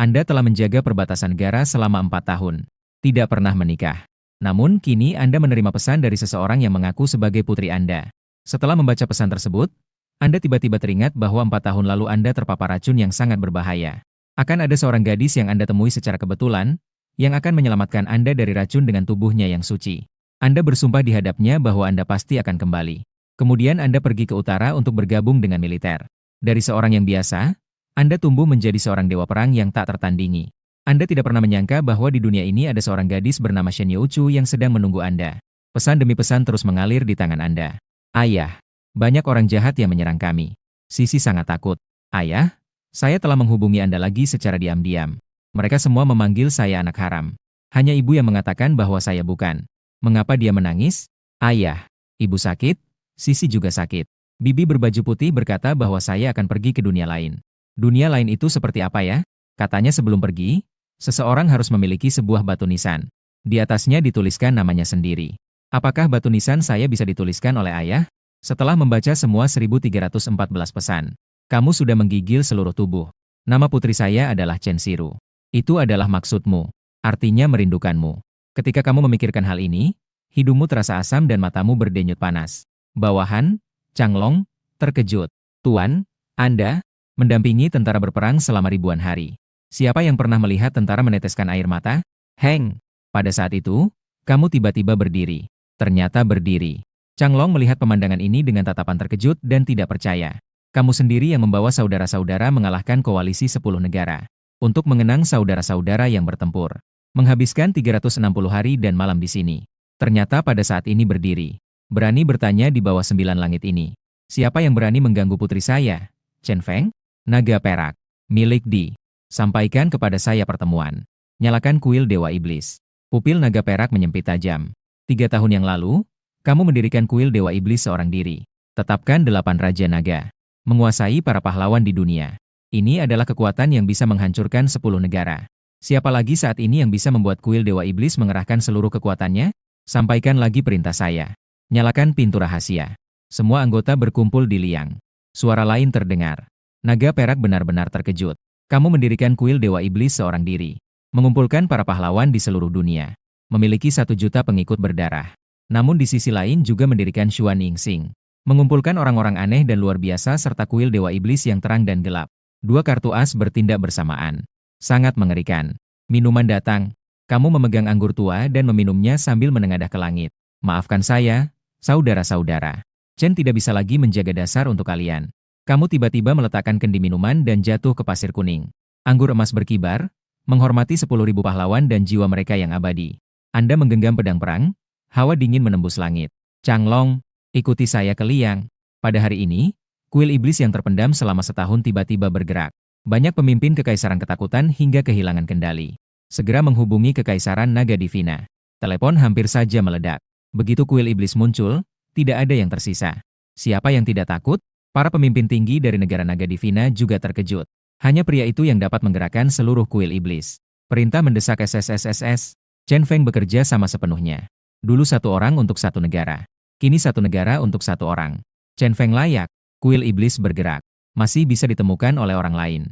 Anda telah menjaga perbatasan negara selama 4 tahun. Tidak pernah menikah. Namun, kini Anda menerima pesan dari seseorang yang mengaku sebagai putri Anda. Setelah membaca pesan tersebut, Anda tiba-tiba teringat bahwa 4 tahun lalu Anda terpapar racun yang sangat berbahaya. Akan ada seorang gadis yang Anda temui secara kebetulan, yang akan menyelamatkan Anda dari racun dengan tubuhnya yang suci. Anda bersumpah di hadapnya bahwa Anda pasti akan kembali. Kemudian Anda pergi ke utara untuk bergabung dengan militer. Dari seorang yang biasa, Anda tumbuh menjadi seorang dewa perang yang tak tertandingi. Anda tidak pernah menyangka bahwa di dunia ini ada seorang gadis bernama Shen Youchu yang sedang menunggu Anda. Pesan demi pesan terus mengalir di tangan Anda. Ayah, banyak orang jahat yang menyerang kami. Sisi sangat takut. Ayah, saya telah menghubungi Anda lagi secara diam-diam. Mereka semua memanggil saya anak haram. Hanya ibu yang mengatakan bahwa saya bukan. Mengapa dia menangis? Ayah, ibu sakit, Sisi juga sakit. Bibi berbaju putih berkata bahwa saya akan pergi ke dunia lain. Dunia lain itu seperti apa ya? Katanya sebelum pergi, seseorang harus memiliki sebuah batu nisan. Di atasnya dituliskan namanya sendiri. Apakah batu nisan saya bisa dituliskan oleh ayah? Setelah membaca semua 1314 pesan, kamu sudah menggigil seluruh tubuh. Nama putri saya adalah Chen Siru. Itu adalah maksudmu. Artinya merindukanmu. Ketika kamu memikirkan hal ini, hidungmu terasa asam dan matamu berdenyut panas. Bawahan, Changlong, terkejut. Tuan, Anda mendampingi tentara berperang selama ribuan hari. Siapa yang pernah melihat tentara meneteskan air mata? Heng! Pada saat itu, kamu tiba-tiba berdiri. Ternyata berdiri. Changlong melihat pemandangan ini dengan tatapan terkejut dan tidak percaya. Kamu sendiri yang membawa saudara-saudara mengalahkan koalisi 10 negara. Untuk mengenang saudara-saudara yang bertempur. Menghabiskan 360 hari dan malam di sini. Ternyata pada saat ini berdiri. Berani bertanya di bawah 9 langit ini. Siapa yang berani mengganggu putri saya? Chen Feng? Naga perak. Milik Di. Sampaikan kepada saya pertemuan. Nyalakan kuil Dewa Iblis. Pupil naga perak menyempit tajam. 3 tahun yang lalu, kamu mendirikan kuil Dewa Iblis seorang diri. Tetapkan 8 Raja Naga. Menguasai para pahlawan di dunia. Ini adalah kekuatan yang bisa menghancurkan 10 negara. Siapa lagi saat ini yang bisa membuat kuil Dewa Iblis mengerahkan seluruh kekuatannya? Sampaikan lagi perintah saya. Nyalakan pintu rahasia. Semua anggota berkumpul di liang. Suara lain terdengar. Naga perak benar-benar terkejut. Kamu mendirikan kuil Dewa Iblis seorang diri. Mengumpulkan para pahlawan di seluruh dunia. Memiliki 1 juta pengikut berdarah. Namun di sisi lain juga mendirikan Xuan Yingxing. Mengumpulkan orang-orang aneh dan luar biasa serta kuil Dewa Iblis yang terang dan gelap. 2 kartu as bertindak bersamaan. Sangat mengerikan. Minuman datang. Kamu memegang anggur tua dan meminumnya sambil menengadah ke langit. Maafkan saya, saudara-saudara. Chen tidak bisa lagi menjaga dasar untuk kalian. Kamu tiba-tiba meletakkan kendi minuman dan jatuh ke pasir kuning. Anggur emas berkibar, menghormati 10.000 pahlawan dan jiwa mereka yang abadi. Anda menggenggam pedang perang, hawa dingin menembus langit. Changlong, ikuti saya ke liang. Pada hari ini, kuil iblis yang terpendam selama setahun tiba-tiba bergerak. Banyak pemimpin kekaisaran ketakutan hingga kehilangan kendali. Segera menghubungi kekaisaran naga divina. Telepon hampir saja meledak. Begitu kuil iblis muncul, tidak ada yang tersisa. Siapa yang tidak takut? Para pemimpin tinggi dari negara naga divina juga terkejut. Hanya pria itu yang dapat menggerakkan seluruh kuil iblis. Perintah mendesak SSSSS. Chen Feng bekerja sama sepenuhnya. Dulu 1 orang untuk 1 negara. Kini 1 negara untuk 1 orang. Chen Feng layak. Kuil iblis bergerak. Masih bisa ditemukan oleh orang lain.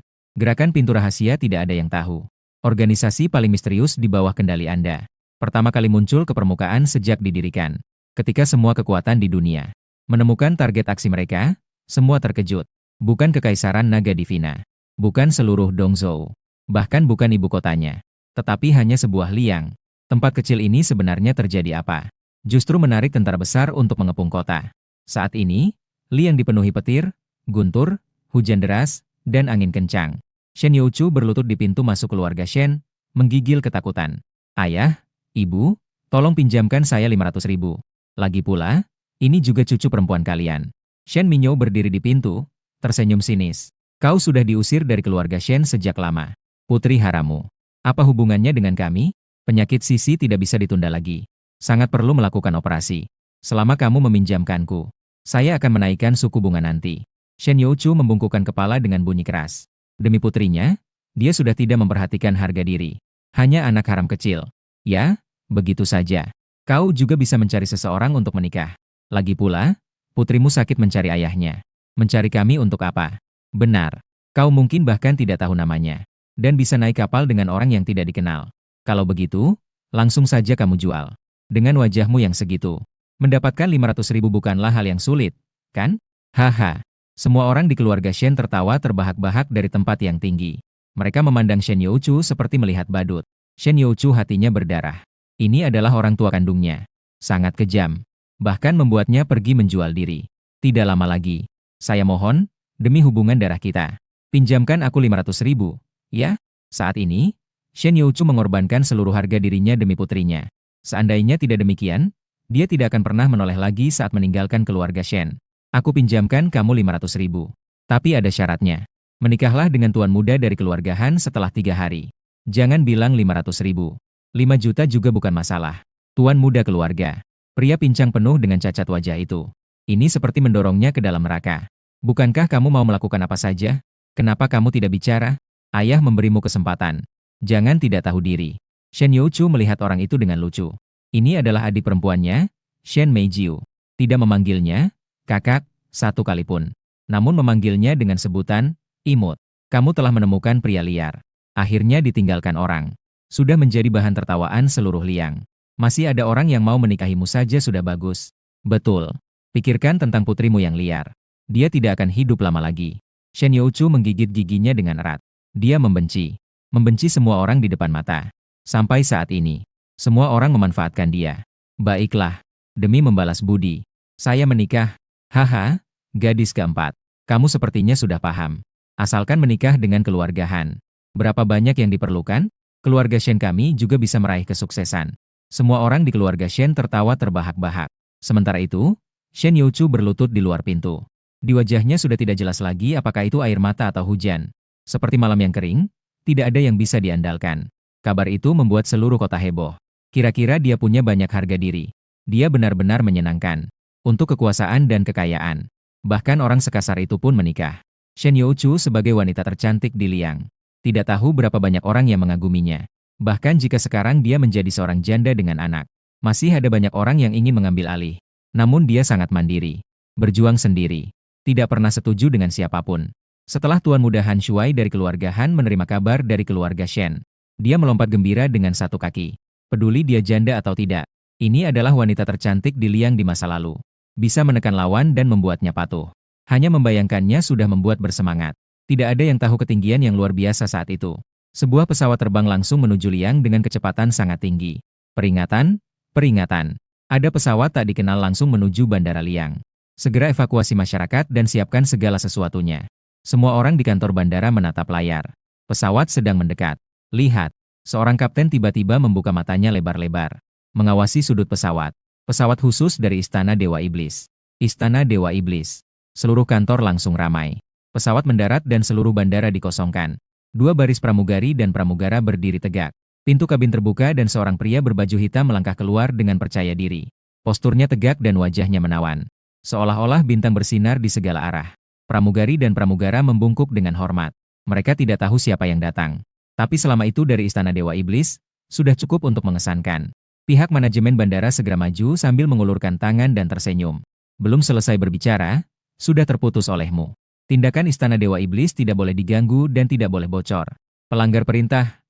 Gerakan pintu rahasia tidak ada yang tahu. Organisasi paling misterius di bawah kendali Anda. Pertama kali muncul ke permukaan sejak didirikan. Ketika semua kekuatan di dunia menemukan target aksi mereka, semua terkejut. Bukan kekaisaran naga divina. Bukan seluruh Dongzhou. Bahkan bukan ibu kotanya. Tetapi hanya sebuah liang. Tempat kecil ini sebenarnya terjadi apa? Justru menarik tentara besar untuk mengepung kota. Saat ini, liang dipenuhi petir, guntur, hujan deras, dan angin kencang. Shen Youchu berlutut di pintu masuk keluarga Shen, menggigil ketakutan. Ayah, ibu, tolong pinjamkan saya 500.000. Lagi pula, ini juga cucu perempuan kalian. Shen Minyo berdiri di pintu, tersenyum sinis. Kau sudah diusir dari keluarga Shen sejak lama. Putri haramu. Apa hubungannya dengan kami? Penyakit Sisi tidak bisa ditunda lagi. Sangat perlu melakukan operasi. Selama kamu meminjamkanku, saya akan menaikkan suku bunga nanti. Shen Youchu membungkukkan kepala dengan bunyi keras. Demi putrinya, dia sudah tidak memperhatikan harga diri. Hanya anak haram kecil. Ya, begitu saja. Kau juga bisa mencari seseorang untuk menikah. Lagi pula, putrimu sakit mencari ayahnya. Mencari kami untuk apa? Benar. Kau mungkin bahkan tidak tahu namanya. dan bisa naik kapal dengan orang yang tidak dikenal. Kalau begitu, langsung saja kamu jual. Dengan wajahmu yang segitu, mendapatkan 500.000 bukanlah hal yang sulit, kan? Haha. Semua orang di keluarga Shen tertawa terbahak-bahak dari tempat yang tinggi. Mereka memandang Shen Youchu seperti melihat badut. Shen Youchu hatinya berdarah. Ini adalah orang tua kandungnya. Sangat kejam. Bahkan membuatnya pergi menjual diri. Tidak lama lagi. Saya mohon, demi hubungan darah kita, pinjamkan aku 500.000. Ya? Saat ini, Shen Youchu mengorbankan seluruh harga dirinya demi putrinya. Seandainya tidak demikian, dia tidak akan pernah menoleh lagi saat meninggalkan keluarga Shen. Aku pinjamkan kamu 500.000. Tapi ada syaratnya. Menikahlah dengan tuan muda dari keluarga Han setelah 3 hari. Jangan bilang 500.000. 5 juta juga bukan masalah. Tuan muda keluarga. Pria pincang penuh dengan cacat wajah itu. Ini seperti mendorongnya ke dalam neraka. Bukankah kamu mau melakukan apa saja? Kenapa kamu tidak bicara? Ayah memberimu kesempatan. Jangan tidak tahu diri. Shen Youchu melihat orang itu dengan lucu. Ini adalah adik perempuannya, Shen Meijiu. Tidak memanggilnya kakak satu kali pun. Namun memanggilnya dengan sebutan imut. Kamu telah menemukan pria liar. Akhirnya ditinggalkan orang. Sudah menjadi bahan tertawaan seluruh Liang. Masih ada orang yang mau menikahimu saja sudah bagus. Betul. Pikirkan tentang putrimu yang liar. Dia tidak akan hidup lama lagi. Shen Youchu menggigit giginya dengan erat. Dia membenci. Membenci semua orang di depan mata. Sampai saat ini, semua orang memanfaatkan dia. Baiklah. Demi membalas budi, saya menikah. Haha, gadis keempat. Kamu sepertinya sudah paham. Asalkan menikah dengan keluarga Han. Berapa banyak yang diperlukan? Keluarga Shen kami juga bisa meraih kesuksesan. Semua orang di keluarga Shen tertawa terbahak-bahak. Sementara itu, Shen Youchu berlutut di luar pintu. Di wajahnya sudah tidak jelas lagi apakah itu air mata atau hujan. Seperti malam yang kering, tidak ada yang bisa diandalkan. Kabar itu membuat seluruh kota heboh. Kira-kira dia punya banyak harga diri. Dia benar-benar menyenangkan. Untuk kekuasaan dan kekayaan. Bahkan orang sekasar itu pun menikah. Shen Youchu sebagai wanita tercantik di Liang. Tidak tahu berapa banyak orang yang mengaguminya. Bahkan jika sekarang dia menjadi seorang janda dengan anak. Masih ada banyak orang yang ingin mengambil alih. Namun dia sangat mandiri. Berjuang sendiri. Tidak pernah setuju dengan siapapun. Setelah Tuan Muda Han Shuai dari keluarga Han menerima kabar dari keluarga Shen. Dia melompat gembira dengan satu kaki. Peduli dia janda atau tidak. Ini adalah wanita tercantik di Liang di masa lalu. Bisa menekan lawan dan membuatnya patuh. Hanya membayangkannya sudah membuat bersemangat. Tidak ada yang tahu ketinggian yang luar biasa saat itu. Sebuah pesawat terbang langsung menuju Liang dengan kecepatan sangat tinggi. Peringatan, peringatan. Ada pesawat tak dikenal langsung menuju Bandara Liang. Segera evakuasi masyarakat dan siapkan segala sesuatunya. Semua orang di kantor bandara menatap layar. Pesawat sedang mendekat. Lihat, seorang kapten tiba-tiba membuka matanya lebar-lebar. Mengawasi sudut pesawat. Pesawat khusus dari Istana Dewa Iblis. Istana Dewa Iblis. Seluruh kantor langsung ramai. Pesawat mendarat dan seluruh bandara dikosongkan. 2 baris pramugari dan pramugara berdiri tegak. Pintu kabin terbuka dan seorang pria berbaju hitam melangkah keluar dengan percaya diri. Posturnya tegak dan wajahnya menawan. Seolah-olah bintang bersinar di segala arah. Pramugari dan pramugara membungkuk dengan hormat. Mereka tidak tahu siapa yang datang. Tapi selama itu dari Istana Dewa Iblis, sudah cukup untuk mengesankan. Pihak manajemen bandara segera maju sambil mengulurkan tangan dan tersenyum. Belum selesai berbicara, sudah terputus olehmu. Tindakan Istana Dewa Iblis tidak boleh diganggu dan tidak boleh bocor. Pelanggar perintah.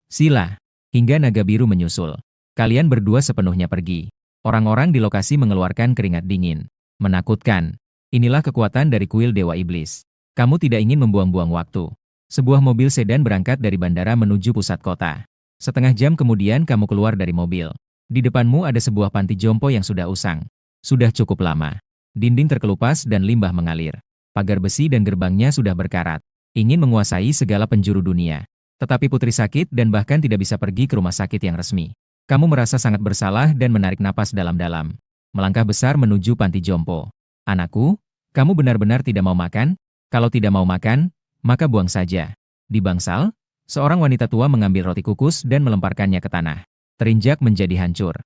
Sila. Hingga naga biru menyusul. Kalian berdua sepenuhnya pergi. Orang-orang di lokasi mengeluarkan keringat dingin. Menakutkan. Inilah kekuatan dari kuil Dewa Iblis. Kamu tidak ingin membuang-buang waktu. Sebuah mobil sedan berangkat dari bandara menuju pusat kota. Setengah jam kemudian kamu keluar dari mobil. Di depanmu ada sebuah panti jompo yang sudah usang. Sudah cukup lama. Dinding terkelupas dan limbah mengalir. Pagar besi dan gerbangnya sudah berkarat. Ingin menguasai segala penjuru dunia. Tetapi putri sakit dan bahkan tidak bisa pergi ke rumah sakit yang resmi. Kamu merasa sangat bersalah dan menarik napas dalam-dalam. Melangkah besar menuju panti jompo. Anakku, kamu benar-benar tidak mau makan? Kalau tidak mau makan, maka buang saja. Di bangsal, seorang wanita tua mengambil roti kukus dan melemparkannya ke tanah. Terinjak menjadi hancur.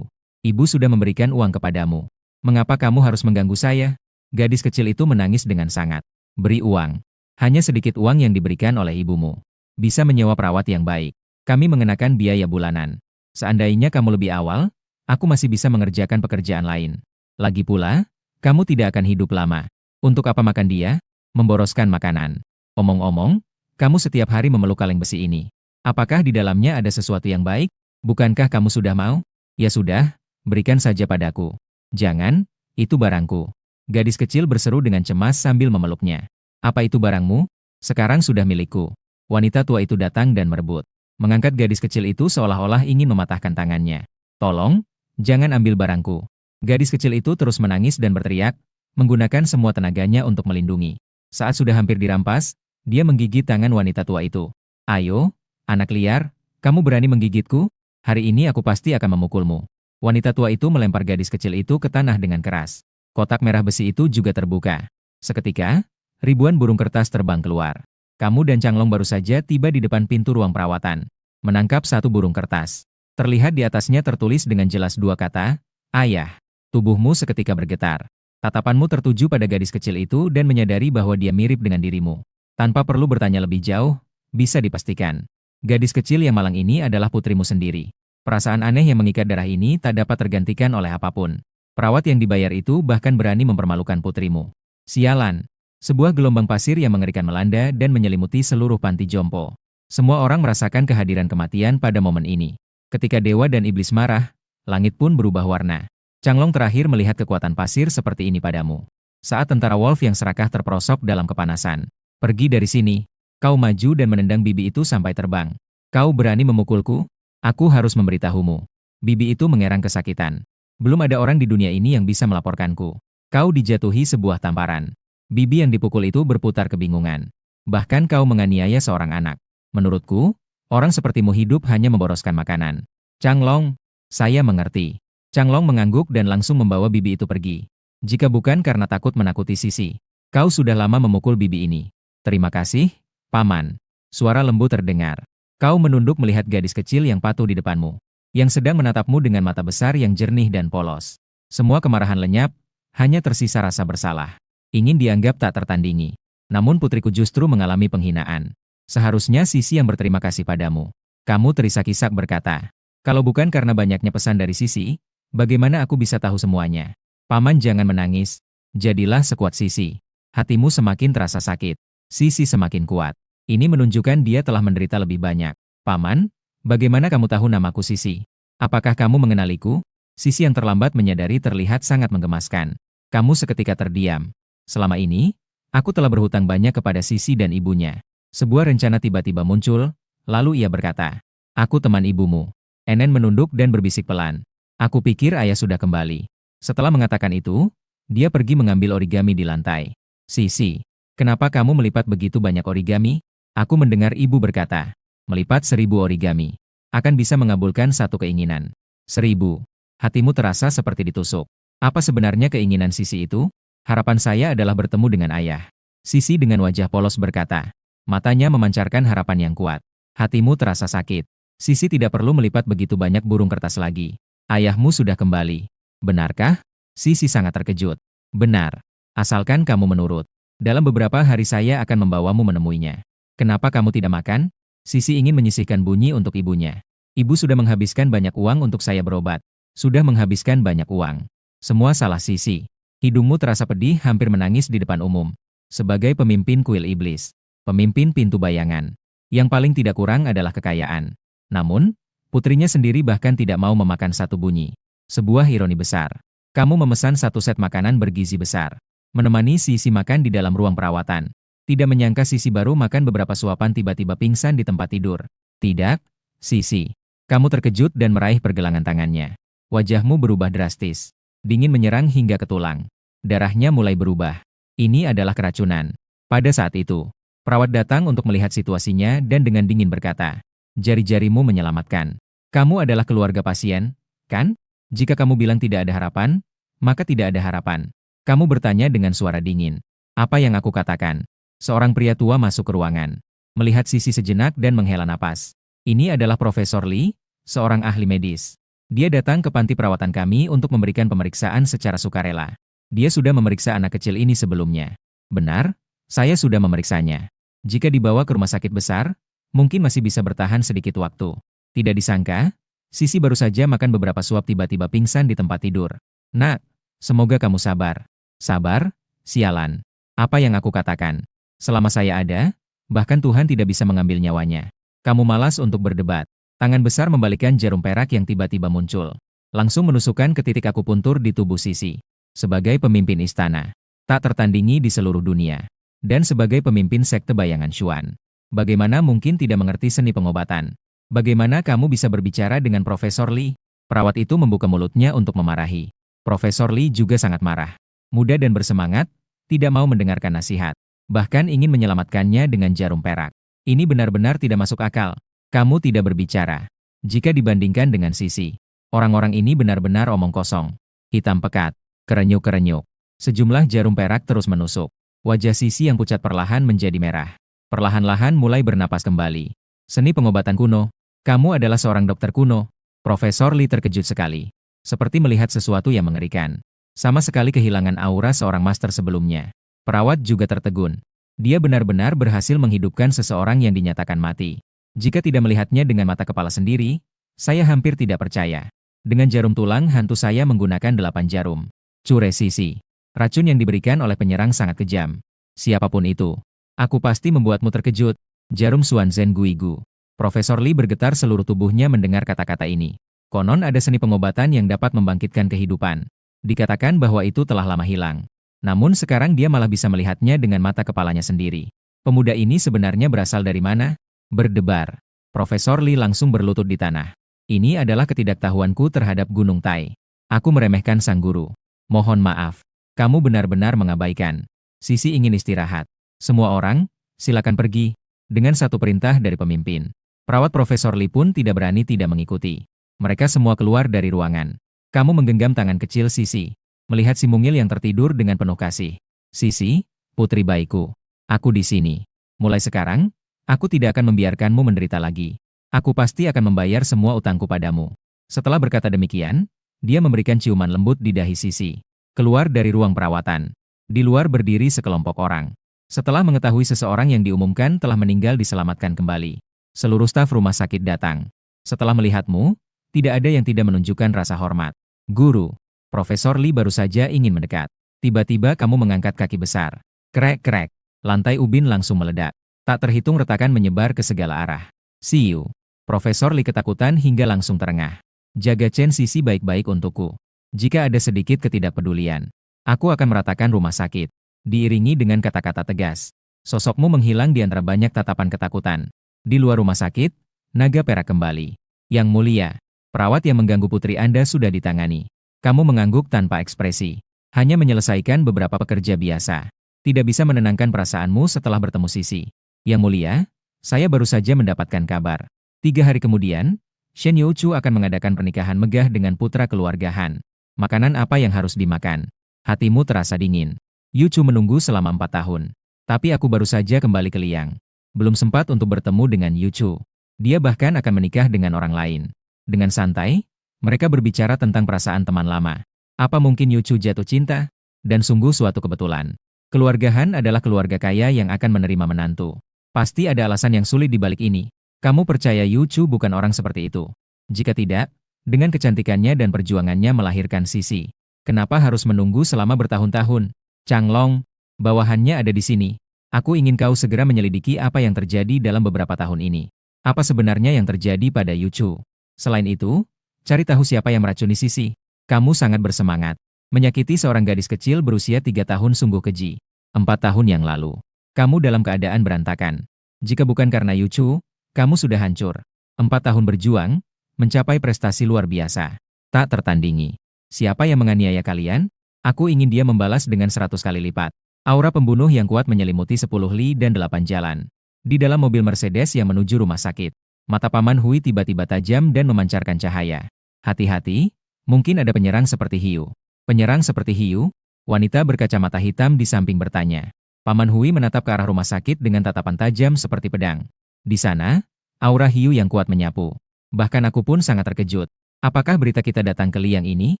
Ibu sudah memberikan uang kepadamu. Mengapa kamu harus mengganggu saya? Gadis kecil itu menangis dengan sangat. Beri uang. Hanya sedikit uang yang diberikan oleh ibumu. Bisa menyewa perawat yang baik. Kami mengenakan biaya bulanan. Seandainya kamu lebih awal, aku masih bisa mengerjakan pekerjaan lain. Lagi pula, kamu tidak akan hidup lama. Untuk apa makan dia? Memboroskan makanan. Omong-omong, Kamu setiap hari memeluk kaleng besi ini. Apakah di dalamnya ada sesuatu yang baik? Bukankah kamu sudah mau? Ya sudah, berikan saja padaku. Jangan, itu barangku. Gadis kecil berseru dengan cemas sambil memeluknya. Apa itu barangmu? Sekarang sudah milikku. Wanita tua itu datang dan merebut. Mengangkat gadis kecil itu seolah-olah ingin mematahkan tangannya. Tolong, jangan ambil barangku. Gadis kecil itu terus menangis dan berteriak, menggunakan semua tenaganya untuk melindungi. Saat sudah hampir dirampas, dia menggigit tangan wanita tua itu. Ayo, anak liar, kamu berani menggigitku? Hari ini aku pasti akan memukulmu. Wanita tua itu melempar gadis kecil itu ke tanah dengan keras. Kotak merah besi itu juga terbuka. Seketika, ribuan burung kertas terbang keluar. Kamu dan Changlong baru saja tiba di depan pintu ruang perawatan. Menangkap satu burung kertas. Terlihat di atasnya tertulis dengan jelas dua kata, Ayah. Tubuhmu seketika bergetar. Tatapanmu tertuju pada gadis kecil itu dan menyadari bahwa dia mirip dengan dirimu. Tanpa perlu bertanya lebih jauh, bisa dipastikan. Gadis kecil yang malang ini adalah putrimu sendiri. Perasaan aneh yang mengikat darah ini tak dapat tergantikan oleh apapun. Perawat yang dibayar itu bahkan berani mempermalukan putrimu. Sialan. Sebuah gelombang pasir yang mengerikan melanda dan menyelimuti seluruh panti jompo. Semua orang merasakan kehadiran kematian pada momen ini. Ketika dewa dan iblis marah, langit pun berubah warna. Changlong terakhir melihat kekuatan pasir seperti ini padamu. Saat tentara Wolf yang serakah terperosok dalam kepanasan. Pergi dari sini. Kau maju dan menendang bibi itu sampai terbang. Kau berani memukulku? Aku harus memberitahumu. Bibi itu mengerang kesakitan. Belum ada orang di dunia ini yang bisa melaporkanku. Kau dijatuhi sebuah tamparan. Bibi yang dipukul itu berputar kebingungan. Bahkan kau menganiaya seorang anak. Menurutku, orang sepertimu hidup hanya memboroskan makanan. Changlong, saya mengerti. Changlong mengangguk dan langsung membawa bibi itu pergi. Jika bukan karena takut menakuti Sisi, kau sudah lama memukul bibi ini. Terima kasih, Paman. Suara lembut terdengar. Kau menunduk melihat gadis kecil yang patuh di depanmu, yang sedang menatapmu dengan mata besar yang jernih dan polos. Semua kemarahan lenyap, hanya tersisa rasa bersalah. Ingin dianggap tak tertandingi. Namun putriku justru mengalami penghinaan. Seharusnya Sisi yang berterima kasih padamu. Kamu terisak-isak berkata. Kalau bukan karena banyaknya pesan dari Sisi, bagaimana aku bisa tahu semuanya? Paman jangan menangis. Jadilah sekuat Sisi. Hatimu semakin terasa sakit. Sisi semakin kuat. Ini menunjukkan dia telah menderita lebih banyak. Paman, bagaimana kamu tahu namaku Sisi? Apakah kamu mengenaliku? Sisi yang terlambat menyadari terlihat sangat menggemaskan. Kamu seketika terdiam. Selama ini, aku telah berhutang banyak kepada Sisi dan ibunya. Sebuah rencana tiba-tiba muncul, lalu ia berkata, aku teman ibumu. Enen menunduk dan berbisik pelan. Aku pikir ayah sudah kembali. Setelah mengatakan itu, dia pergi mengambil origami di lantai. Sisi. Kenapa kamu melipat begitu banyak origami? Aku mendengar ibu berkata, melipat 1000 origami. Akan bisa mengabulkan satu keinginan. 1000. Hatimu terasa seperti ditusuk. Apa sebenarnya keinginan Sisi itu? Harapan saya adalah bertemu dengan ayah. Sisi dengan wajah polos berkata. Matanya memancarkan harapan yang kuat. Hatimu terasa sakit. Sisi tidak perlu melipat begitu banyak burung kertas lagi. Ayahmu sudah kembali. Benarkah? Sisi sangat terkejut. Benar. Asalkan kamu menurut. Dalam beberapa hari saya akan membawamu menemuinya. Kenapa kamu tidak makan? Sisi ingin menyisihkan bunyi untuk ibunya. Ibu sudah menghabiskan banyak uang untuk saya berobat. Sudah menghabiskan banyak uang. Semua salah Sisi. Hidungmu terasa pedih hampir menangis di depan umum. Sebagai pemimpin kuil iblis. Pemimpin pintu bayangan. Yang paling tidak kurang adalah kekayaan. Namun, putrinya sendiri bahkan tidak mau memakan satu bunyi. Sebuah ironi besar. Kamu memesan satu set makanan bergizi besar. Menemani Sisi makan di dalam ruang perawatan. Tidak menyangka Sisi baru makan beberapa suapan tiba-tiba pingsan di tempat tidur. Tidak, Sisi. Kamu terkejut dan meraih pergelangan tangannya. Wajahmu berubah drastis. Dingin menyerang hingga ke tulang. Darahnya mulai berubah. Ini adalah keracunan. Pada saat itu, perawat datang untuk melihat situasinya dan dengan dingin berkata, jari-jarimu menyelamatkan. Kamu adalah keluarga pasien, kan? Jika kamu bilang tidak ada harapan, maka tidak ada harapan. Kamu bertanya dengan suara dingin. Apa yang aku katakan? Seorang pria tua masuk ke ruangan. Melihat Sisi sejenak dan menghela napas. Ini adalah Profesor Lee, seorang ahli medis. Dia datang ke panti perawatan kami untuk memberikan pemeriksaan secara sukarela. Dia sudah memeriksa anak kecil ini sebelumnya. Benar, saya sudah memeriksanya. Jika dibawa ke rumah sakit besar, mungkin masih bisa bertahan sedikit waktu. Tidak disangka, Sisi baru saja makan beberapa suap tiba-tiba pingsan di tempat tidur. Nak, semoga kamu sabar. Sabar, sialan. Apa yang aku katakan? Selama saya ada, Bahkan Tuhan tidak bisa mengambil nyawanya. Kamu malas untuk berdebat. Tangan besar membalikkan jarum perak yang tiba-tiba muncul. Langsung menusukkan ke titik akupuntur di tubuh Sisi. Sebagai pemimpin istana, tak tertandingi di seluruh dunia. Dan sebagai pemimpin sekte bayangan Xuan. Bagaimana mungkin tidak mengerti seni pengobatan? Bagaimana kamu bisa berbicara dengan Profesor Li? Perawat itu membuka mulutnya untuk memarahi. Profesor Li juga sangat marah. Muda dan bersemangat, tidak mau mendengarkan nasihat. Bahkan ingin menyelamatkannya dengan jarum perak. Ini benar-benar tidak masuk akal. Kamu tidak berbicara. Jika dibandingkan dengan Sisi, orang-orang ini benar-benar omong kosong. Hitam pekat, kerenyuk-kerenyuk. Sejumlah jarum perak terus menusuk. Wajah Sisi yang pucat perlahan menjadi merah. Perlahan-lahan mulai bernapas kembali. Seni pengobatan kuno. Kamu adalah seorang dokter kuno. Profesor Li terkejut sekali. Seperti melihat sesuatu yang mengerikan. Sama sekali kehilangan aura seorang master sebelumnya. Perawat juga tertegun. Dia benar-benar berhasil menghidupkan seseorang yang dinyatakan mati. Jika tidak melihatnya dengan mata kepala sendiri, saya hampir tidak percaya. Dengan jarum tulang, hantu saya menggunakan 8 jarum. Cure Sisi. Racun yang diberikan oleh penyerang sangat kejam. Siapapun itu, aku pasti membuatmu terkejut. Jarum Xuan Zhen Guigu. Profesor Li bergetar seluruh tubuhnya mendengar kata-kata ini. Konon ada seni pengobatan yang dapat membangkitkan kehidupan. Dikatakan bahwa itu telah lama hilang. Namun sekarang dia malah bisa melihatnya dengan mata kepalanya sendiri. Pemuda ini sebenarnya berasal dari mana? Berdebar. Profesor Li langsung berlutut di tanah. Ini adalah ketidaktahuanku terhadap Gunung Tai. Aku meremehkan sang guru. Mohon maaf. Kamu benar-benar mengabaikan. Sisi ingin istirahat. Semua orang, silakan pergi. Dengan satu perintah dari pemimpin. Perawat Profesor Li pun tidak berani tidak mengikuti. Mereka semua keluar dari ruangan. Kamu menggenggam tangan kecil Sisi. Melihat si mungil yang tertidur dengan penuh kasih. Sisi, putri baikku. Aku di sini. Mulai sekarang, aku tidak akan membiarkanmu menderita lagi. Aku pasti akan membayar semua utangku padamu. Setelah berkata demikian, dia memberikan ciuman lembut di dahi Sisi. Keluar dari ruang perawatan. Di luar berdiri sekelompok orang. Setelah mengetahui seseorang yang diumumkan telah meninggal diselamatkan kembali. Seluruh staf rumah sakit datang. Setelah melihatmu, tidak ada yang tidak menunjukkan rasa hormat. Guru, Profesor Li baru saja ingin mendekat. Tiba-tiba kamu mengangkat kaki besar. Krek-krek. Lantai ubin langsung meledak. Tak terhitung retakan menyebar ke segala arah. Siu. Profesor Li ketakutan hingga langsung terengah. Jaga Chen Sisi baik-baik untukku. Jika ada sedikit ketidakpedulian, aku akan meratakan rumah sakit. Diiringi dengan kata-kata tegas. Sosokmu menghilang di antara banyak tatapan ketakutan. Di luar rumah sakit, naga perak kembali. Yang mulia, perawat yang mengganggu putri Anda sudah ditangani. Kamu mengangguk tanpa ekspresi. Hanya menyelesaikan beberapa pekerja biasa. Tidak bisa menenangkan perasaanmu setelah bertemu Sisi. Yang mulia, saya baru saja mendapatkan kabar. 3 hari kemudian, Shen Youchu akan mengadakan pernikahan megah dengan putra keluarga Han. Makanan apa yang harus dimakan? Hatimu terasa dingin. Youchu menunggu selama 4 tahun. Tapi aku baru saja kembali ke Liang. Belum sempat untuk bertemu dengan Youchu. Dia bahkan akan menikah dengan orang lain. Dengan santai, mereka berbicara tentang perasaan teman lama. Apa mungkin Youchu jatuh cinta? Dan sungguh suatu kebetulan. Keluarga Han adalah keluarga kaya yang akan menerima menantu. Pasti ada alasan yang sulit di balik ini. Kamu percaya Youchu bukan orang seperti itu? Jika tidak, dengan kecantikannya dan perjuangannya melahirkan Sisi, kenapa harus menunggu selama bertahun-tahun? Changlong, bawahannya ada di sini. Aku ingin kau segera menyelidiki apa yang terjadi dalam beberapa tahun ini. Apa sebenarnya yang terjadi pada Youchu? Selain itu, cari tahu siapa yang meracuni Sisi. Kamu sangat bersemangat. Menyakiti seorang gadis kecil berusia 3 tahun sungguh keji. 4 tahun yang lalu, kamu dalam keadaan berantakan. Jika bukan karena Youchu, kamu sudah hancur. 4 tahun berjuang, mencapai prestasi luar biasa. Tak tertandingi. Siapa yang menganiaya kalian? Aku ingin dia membalas dengan 100 kali lipat. Aura pembunuh yang kuat menyelimuti 10 li dan 8 jalan. Di dalam mobil Mercedes yang menuju rumah sakit, mata Paman Hui tiba-tiba tajam dan memancarkan cahaya. Hati-hati, mungkin ada penyerang seperti hiu. Penyerang seperti hiu? Wanita berkacamata hitam di samping bertanya. Paman Hui menatap ke arah rumah sakit dengan tatapan tajam seperti pedang. Di sana, aura hiu yang kuat menyapu. Bahkan aku pun sangat terkejut. Apakah berita kita datang ke Liang ini?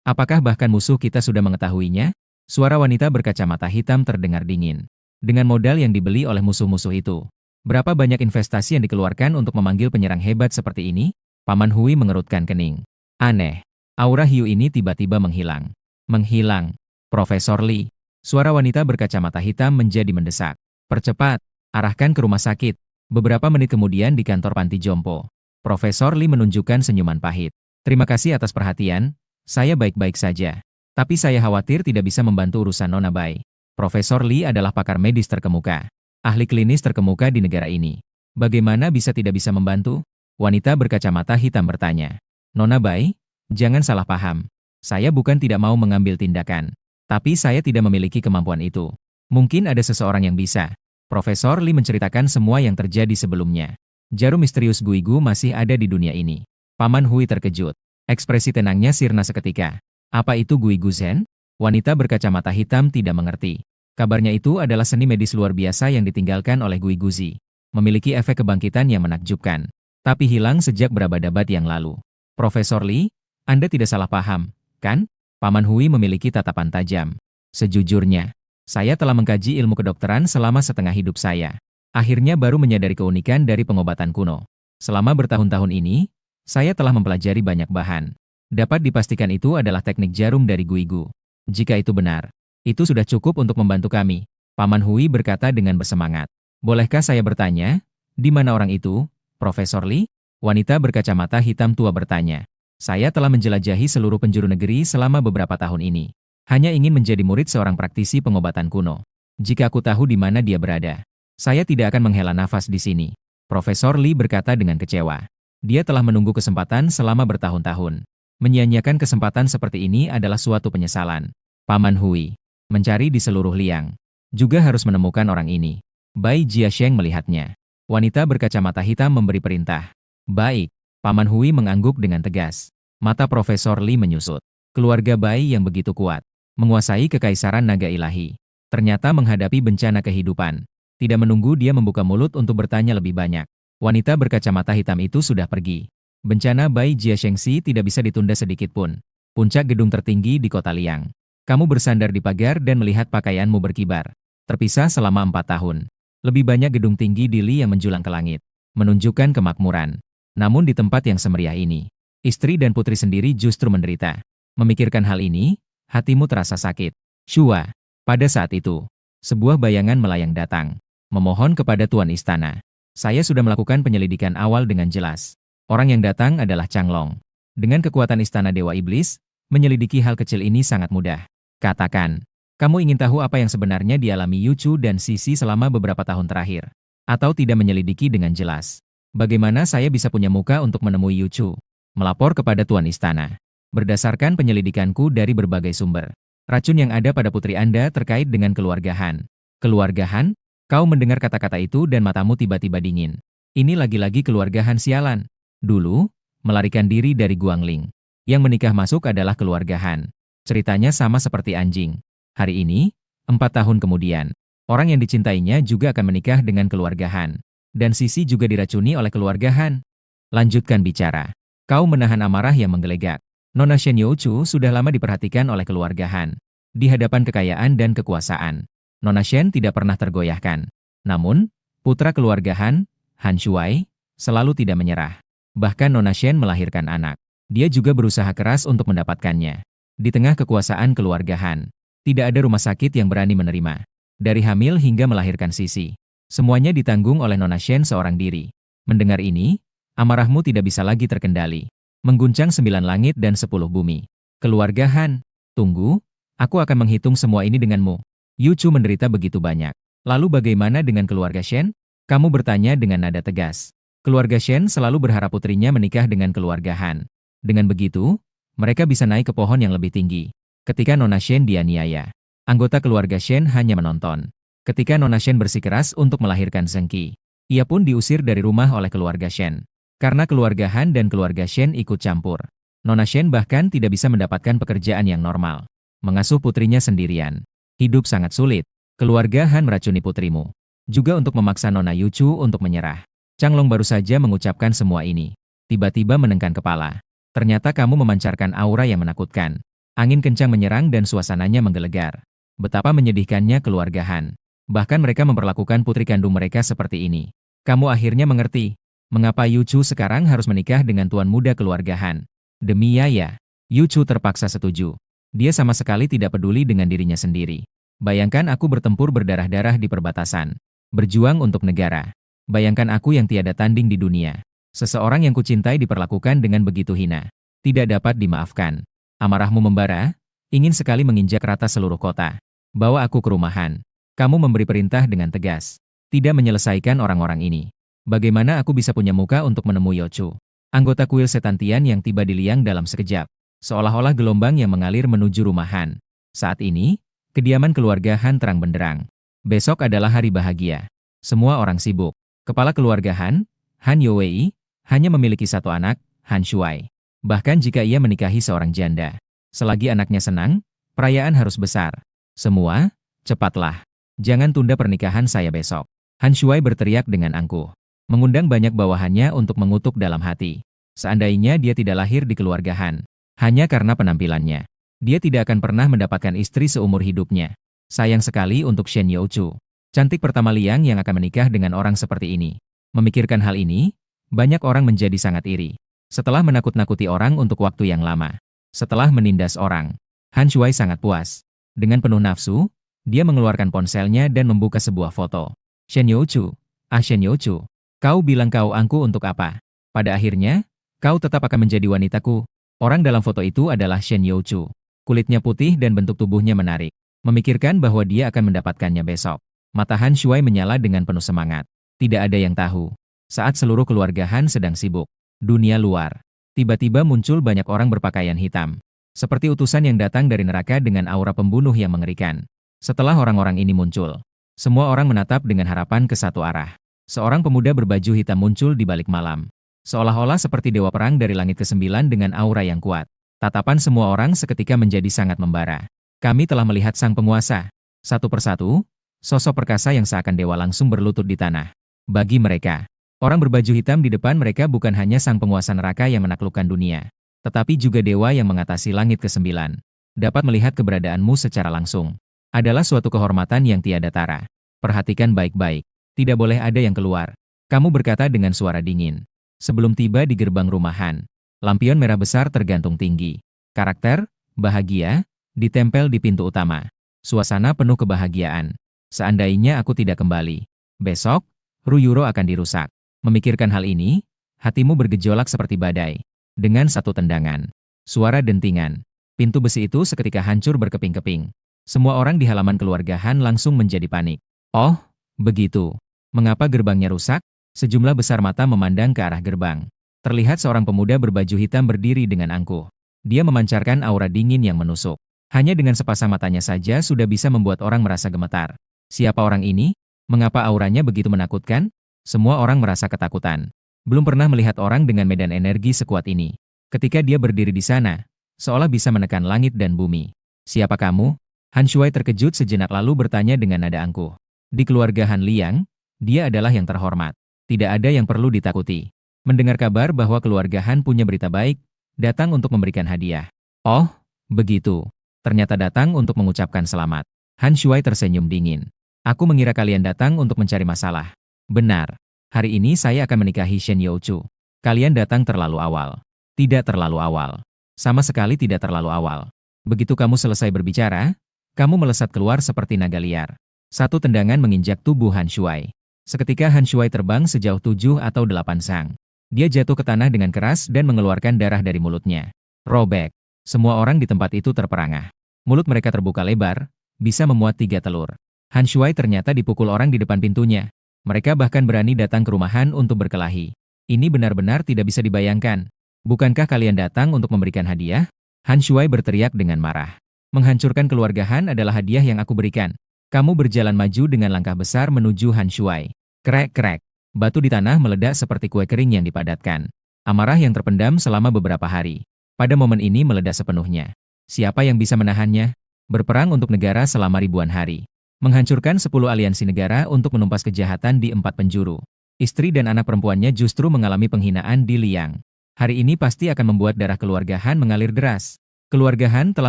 Apakah bahkan musuh kita sudah mengetahuinya? Suara wanita berkacamata hitam terdengar dingin. Dengan modal yang dibeli oleh musuh-musuh itu, berapa banyak investasi yang dikeluarkan untuk memanggil penyerang hebat seperti ini? Paman Hui mengerutkan kening. Aneh. Aura hiu ini tiba-tiba menghilang. Menghilang. Profesor Li. Suara wanita berkacamata hitam menjadi mendesak. Percepat. Arahkan ke rumah sakit. Beberapa menit kemudian di kantor panti jompo, Profesor Lee menunjukkan senyuman pahit. Terima kasih atas perhatian, saya baik-baik saja. Tapi saya khawatir tidak bisa membantu urusan Nona Bai. Profesor Lee adalah pakar medis terkemuka, ahli klinis terkemuka di negara ini. Bagaimana tidak bisa membantu? Wanita berkacamata hitam bertanya. Nona Bai, jangan salah paham. Saya bukan tidak mau mengambil tindakan, tapi saya tidak memiliki kemampuan itu. Mungkin ada seseorang yang bisa. Profesor Lee menceritakan semua yang terjadi sebelumnya. Jarum misterius Guigu masih ada di dunia ini. Paman Hui terkejut. Ekspresi tenangnya sirna seketika. Apa itu Guigu Zen? Wanita berkacamata hitam tidak mengerti. Kabarnya itu adalah seni medis luar biasa yang ditinggalkan oleh Guigu Zi. Memiliki efek kebangkitan yang menakjubkan. Tapi hilang sejak berabad-abad yang lalu. Profesor Lee, Anda tidak salah paham, kan? Paman Hui memiliki tatapan tajam. Sejujurnya, saya telah mengkaji ilmu kedokteran selama setengah hidup saya. Akhirnya baru menyadari keunikan dari pengobatan kuno. Selama bertahun-tahun ini, saya telah mempelajari banyak bahan. Dapat dipastikan itu adalah teknik jarum dari Guigu. Jika itu benar, itu sudah cukup untuk membantu kami. Paman Hui berkata dengan bersemangat. Bolehkah saya bertanya, di mana orang itu, Profesor Lee? Wanita berkacamata hitam tua bertanya. Saya telah menjelajahi seluruh penjuru negeri selama beberapa tahun ini. Hanya ingin menjadi murid seorang praktisi pengobatan kuno. Jika aku tahu di mana dia berada, saya tidak akan menghela nafas di sini. Profesor Lee berkata dengan kecewa. Dia telah menunggu kesempatan selama bertahun-tahun. Menyia-nyiakan kesempatan seperti ini adalah suatu penyesalan. Paman Hui, mencari di seluruh liang. Juga harus menemukan orang ini. Bai Jiasheng melihatnya. Wanita berkacamata hitam memberi perintah. Baik, Paman Hui mengangguk dengan tegas. Mata Profesor Lee menyusut. Keluarga Bai yang begitu kuat, menguasai kekaisaran naga ilahi, ternyata menghadapi bencana kehidupan. Tidak menunggu dia membuka mulut untuk bertanya lebih banyak. Wanita berkacamata hitam itu sudah pergi. Bencana Bai Jiashengxi tidak bisa ditunda sedikit pun. Puncak gedung tertinggi di kota Liang. Kamu bersandar di pagar dan melihat pakaianmu berkibar. Terpisah selama 4 tahun. Lebih banyak gedung tinggi di Li yang menjulang ke langit. Menunjukkan kemakmuran. Namun di tempat yang semeriah ini, istri dan putri sendiri justru menderita. Memikirkan hal ini, hatimu terasa sakit. Shua. Pada saat itu, sebuah bayangan melayang datang. Memohon kepada Tuan Istana. Saya sudah melakukan penyelidikan awal dengan jelas. Orang yang datang adalah Changlong. Dengan kekuatan Istana Dewa Iblis, menyelidiki hal kecil ini sangat mudah. Katakan, kamu ingin tahu apa yang sebenarnya dialami Yuchu dan Sisi selama beberapa tahun terakhir? Atau tidak menyelidiki dengan jelas? Bagaimana saya bisa punya muka untuk menemui Yuchu? Melapor kepada Tuan Istana. Berdasarkan penyelidikanku dari berbagai sumber, racun yang ada pada putri Anda terkait dengan keluarga Han. Keluarga Han? Kau mendengar kata-kata itu dan matamu tiba-tiba dingin. Ini lagi-lagi keluarga Han sialan. Dulu, melarikan diri dari Guangling. Yang menikah masuk adalah keluarga Han. Ceritanya sama seperti anjing. Hari ini, 4 tahun kemudian, orang yang dicintainya juga akan menikah dengan keluarga Han. Dan Sisi juga diracuni oleh keluarga Han. Lanjutkan bicara. Kau menahan amarah yang menggelegak. Nona Shen Youchu sudah lama diperhatikan oleh keluarga Han. Di hadapan kekayaan dan kekuasaan, Nona Shen tidak pernah tergoyahkan. Namun, putra keluarga Han, Han Shuai, selalu tidak menyerah. Bahkan Nona Shen melahirkan anak. Dia juga berusaha keras untuk mendapatkannya. Di tengah kekuasaan keluarga Han, tidak ada rumah sakit yang berani menerima. Dari hamil hingga melahirkan Sisi, semuanya ditanggung oleh Nona Shen seorang diri. Mendengar ini, amarahmu tidak bisa lagi terkendali. Mengguncang 9 langit dan 10 bumi. Keluarga Han, tunggu, aku akan menghitung semua ini denganmu. Yuchu menderita begitu banyak. Lalu bagaimana dengan keluarga Shen? Kamu bertanya dengan nada tegas. Keluarga Shen selalu berharap putrinya menikah dengan keluarga Han. Dengan begitu, mereka bisa naik ke pohon yang lebih tinggi. Ketika Nona Shen dianiaya, anggota keluarga Shen hanya menonton. Ketika Nona Shen bersikeras untuk melahirkan Zengqi, ia pun diusir dari rumah oleh keluarga Shen. Karena keluarga Han dan keluarga Shen ikut campur. Nona Shen bahkan tidak bisa mendapatkan pekerjaan yang normal. Mengasuh putrinya sendirian. Hidup sangat sulit. Keluarga Han meracuni putrimu. Juga untuk memaksa Nona Yuchu untuk menyerah. Changlong baru saja mengucapkan semua ini. Tiba-tiba menengkan kepala. Ternyata kamu memancarkan aura yang menakutkan. Angin kencang menyerang dan suasananya menggelegar. Betapa menyedihkannya keluarga Han. Bahkan mereka memperlakukan putri kandung mereka seperti ini. Kamu akhirnya mengerti. Mengapa Yuchu sekarang harus menikah dengan tuan muda keluarga Han? Demi Yaya, Yuchu terpaksa setuju. Dia sama sekali tidak peduli dengan dirinya sendiri. Bayangkan aku bertempur berdarah-darah di perbatasan. Berjuang untuk negara. Bayangkan aku yang tiada tanding di dunia. Seseorang yang kucintai diperlakukan dengan begitu hina. Tidak dapat dimaafkan. Amarahmu membara, ingin sekali menginjak rata seluruh kota. Bawa aku ke rumahan. Kamu memberi perintah dengan tegas. Tidak menyelesaikan orang-orang ini. Bagaimana aku bisa punya muka untuk menemui Yochu? Anggota kuil setan Tian yang tiba di Liang dalam sekejap. Seolah-olah gelombang yang mengalir menuju rumahan. Saat ini, kediaman keluarga Han terang benderang. Besok adalah hari bahagia. Semua orang sibuk. Kepala keluarga Han, Han Youwei, hanya memiliki satu anak, Han Shuai. Bahkan jika ia menikahi seorang janda. Selagi anaknya senang, perayaan harus besar. Semua, cepatlah. Jangan tunda pernikahan saya besok. Han Shuai berteriak dengan angkuh. Mengundang banyak bawahannya untuk mengutuk dalam hati. Seandainya dia tidak lahir di keluarga Han. Hanya karena penampilannya. Dia tidak akan pernah mendapatkan istri seumur hidupnya. Sayang sekali untuk Shen Youchu. Cantik pertama Liang yang akan menikah dengan orang seperti ini. Memikirkan hal ini, banyak orang menjadi sangat iri. Setelah menakut-nakuti orang untuk waktu yang lama. Setelah menindas orang. Han Shuai sangat puas. Dengan penuh nafsu, dia mengeluarkan ponselnya dan membuka sebuah foto. Shen Youchu. Shen Youchu. Kau bilang kau angku untuk apa? Pada akhirnya, kau tetap akan menjadi wanitaku. Orang dalam foto itu adalah Shen Youchu. Kulitnya putih dan bentuk tubuhnya menarik. Memikirkan bahwa dia akan mendapatkannya besok. Mata Han Shuai menyala dengan penuh semangat. Tidak ada yang tahu. Saat seluruh keluarga Han sedang sibuk. Dunia luar. Tiba-tiba muncul banyak orang berpakaian hitam. Seperti utusan yang datang dari neraka dengan aura pembunuh yang mengerikan. Setelah orang-orang ini muncul, semua orang menatap dengan harapan ke satu arah. Seorang pemuda berbaju hitam muncul di balik malam. Seolah-olah seperti dewa perang dari langit ke-9 dengan aura yang kuat. Tatapan semua orang seketika menjadi sangat membara. Kami telah melihat sang penguasa. Satu persatu, sosok perkasa yang seakan dewa langsung berlutut di tanah. Bagi mereka, orang berbaju hitam di depan mereka bukan hanya sang penguasa neraka yang menaklukkan dunia, tetapi juga dewa yang mengatasi langit ke-9. Dapat melihat keberadaanmu secara langsung adalah suatu kehormatan yang tiada tara. Perhatikan baik-baik, tidak boleh ada yang keluar. Kamu berkata dengan suara dingin. Sebelum tiba di gerbang rumahan, lampion merah besar tergantung tinggi. Karakter, bahagia, ditempel di pintu utama. Suasana penuh kebahagiaan. Seandainya aku tidak kembali, besok, Ruyuro akan dirusak. Memikirkan hal ini, hatimu bergejolak seperti badai. Dengan satu tendangan, suara dentingan, pintu besi itu seketika hancur berkeping-keping. Semua orang di halaman keluarga Han langsung menjadi panik. Oh, begitu. Mengapa gerbangnya rusak? Sejumlah besar mata memandang ke arah gerbang. Terlihat seorang pemuda berbaju hitam berdiri dengan angkuh. Dia memancarkan aura dingin yang menusuk. Hanya dengan sepasang matanya saja sudah bisa membuat orang merasa gemetar. Siapa orang ini? Mengapa auranya begitu menakutkan? Semua orang merasa ketakutan. Belum pernah melihat orang dengan medan energi sekuat ini. Ketika dia berdiri di sana, seolah bisa menekan langit dan bumi. Siapa kamu? Han Shuai terkejut sejenak lalu bertanya dengan nada angkuh. Di keluarga Han Liang, dia adalah yang terhormat. Tidak ada yang perlu ditakuti. Mendengar kabar bahwa keluarga Han punya berita baik, datang untuk memberikan hadiah. Oh, begitu. Ternyata datang untuk mengucapkan selamat. Han Shuai tersenyum dingin. Aku mengira kalian datang untuk mencari masalah. Benar. Hari ini saya akan menikahi Shen Youchu. Kalian datang terlalu awal. Tidak terlalu awal. Sama sekali tidak terlalu awal. Begitu kamu selesai berbicara, kamu melesat keluar seperti naga liar. Satu tendangan menginjak tubuh Han Shuai. Seketika Han Shuai terbang sejauh 7 atau 8 sang. Dia jatuh ke tanah dengan keras dan mengeluarkan darah dari mulutnya. Robek. Semua orang di tempat itu terperangah. Mulut mereka terbuka lebar, bisa memuat 3 telur. Han Shuai ternyata dipukul orang di depan pintunya. Mereka bahkan berani datang ke rumahan untuk berkelahi. Ini benar-benar tidak bisa dibayangkan. Bukankah kalian datang untuk memberikan hadiah? Han Shuai berteriak dengan marah. Menghancurkan keluarga Han adalah hadiah yang aku berikan. Kamu berjalan maju dengan langkah besar menuju Han Shuai. Krek-krek. Batu di tanah meledak seperti kue kering yang dipadatkan. Amarah yang terpendam selama beberapa hari. Pada momen ini meledak sepenuhnya. Siapa yang bisa menahannya? Berperang untuk negara selama ribuan hari. Menghancurkan 10 aliansi negara untuk menumpas kejahatan di 4 penjuru. Istri dan anak perempuannya justru mengalami penghinaan di Liang. Hari ini pasti akan membuat darah keluarga Han mengalir deras. Keluarga Han telah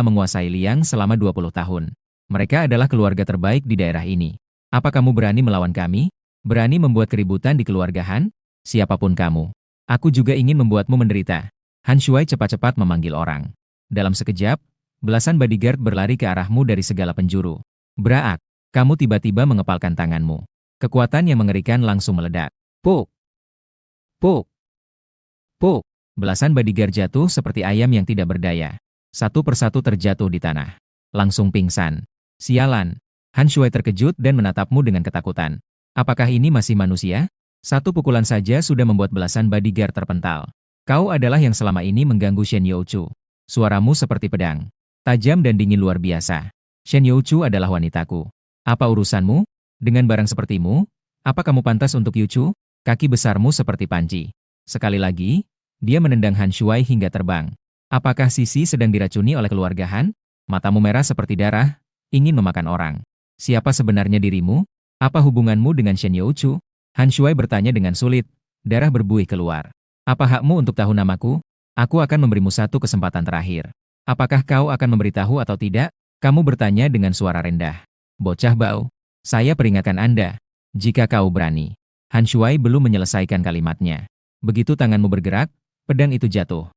menguasai Liang selama 20 tahun. Mereka adalah keluarga terbaik di daerah ini. Apa kamu berani melawan kami? Berani membuat keributan di keluarga Han? Siapapun kamu. Aku juga ingin membuatmu menderita. Han Shuai cepat-cepat memanggil orang. Dalam sekejap, belasan bodyguard berlari ke arahmu dari segala penjuru. Braak, kamu tiba-tiba mengepalkan tanganmu. Kekuatan yang mengerikan langsung meledak. Puk, puk, puk. Belasan bodyguard jatuh seperti ayam yang tidak berdaya. Satu persatu terjatuh di tanah. Langsung pingsan. Sialan. Han Shuai terkejut dan menatapmu dengan ketakutan. Apakah ini masih manusia? Satu pukulan saja sudah membuat belasan bodyguard terpental. Kau adalah yang selama ini mengganggu Shen Youchu. Suaramu seperti pedang. Tajam dan dingin luar biasa. Shen Youchu adalah wanitaku. Apa urusanmu? Dengan barang sepertimu, apa kamu pantas untuk Youchu? Kaki besarmu seperti panci. Sekali lagi, dia menendang Han Shuai hingga terbang. Apakah Sisi sedang diracuni oleh keluarga Han? Matamu merah seperti darah, ingin memakan orang. Siapa sebenarnya dirimu? Apa hubunganmu dengan Shen Youchu? Han Shuai bertanya dengan sulit, darah berbuih keluar. Apa hakmu untuk tahu namaku? Aku akan memberimu satu kesempatan terakhir. Apakah kau akan memberitahu atau tidak? Kamu bertanya dengan suara rendah. Bocah bau, saya peringatkan Anda. Jika kau berani. Han Shuai belum menyelesaikan kalimatnya. Begitu tanganmu bergerak, pedang itu jatuh.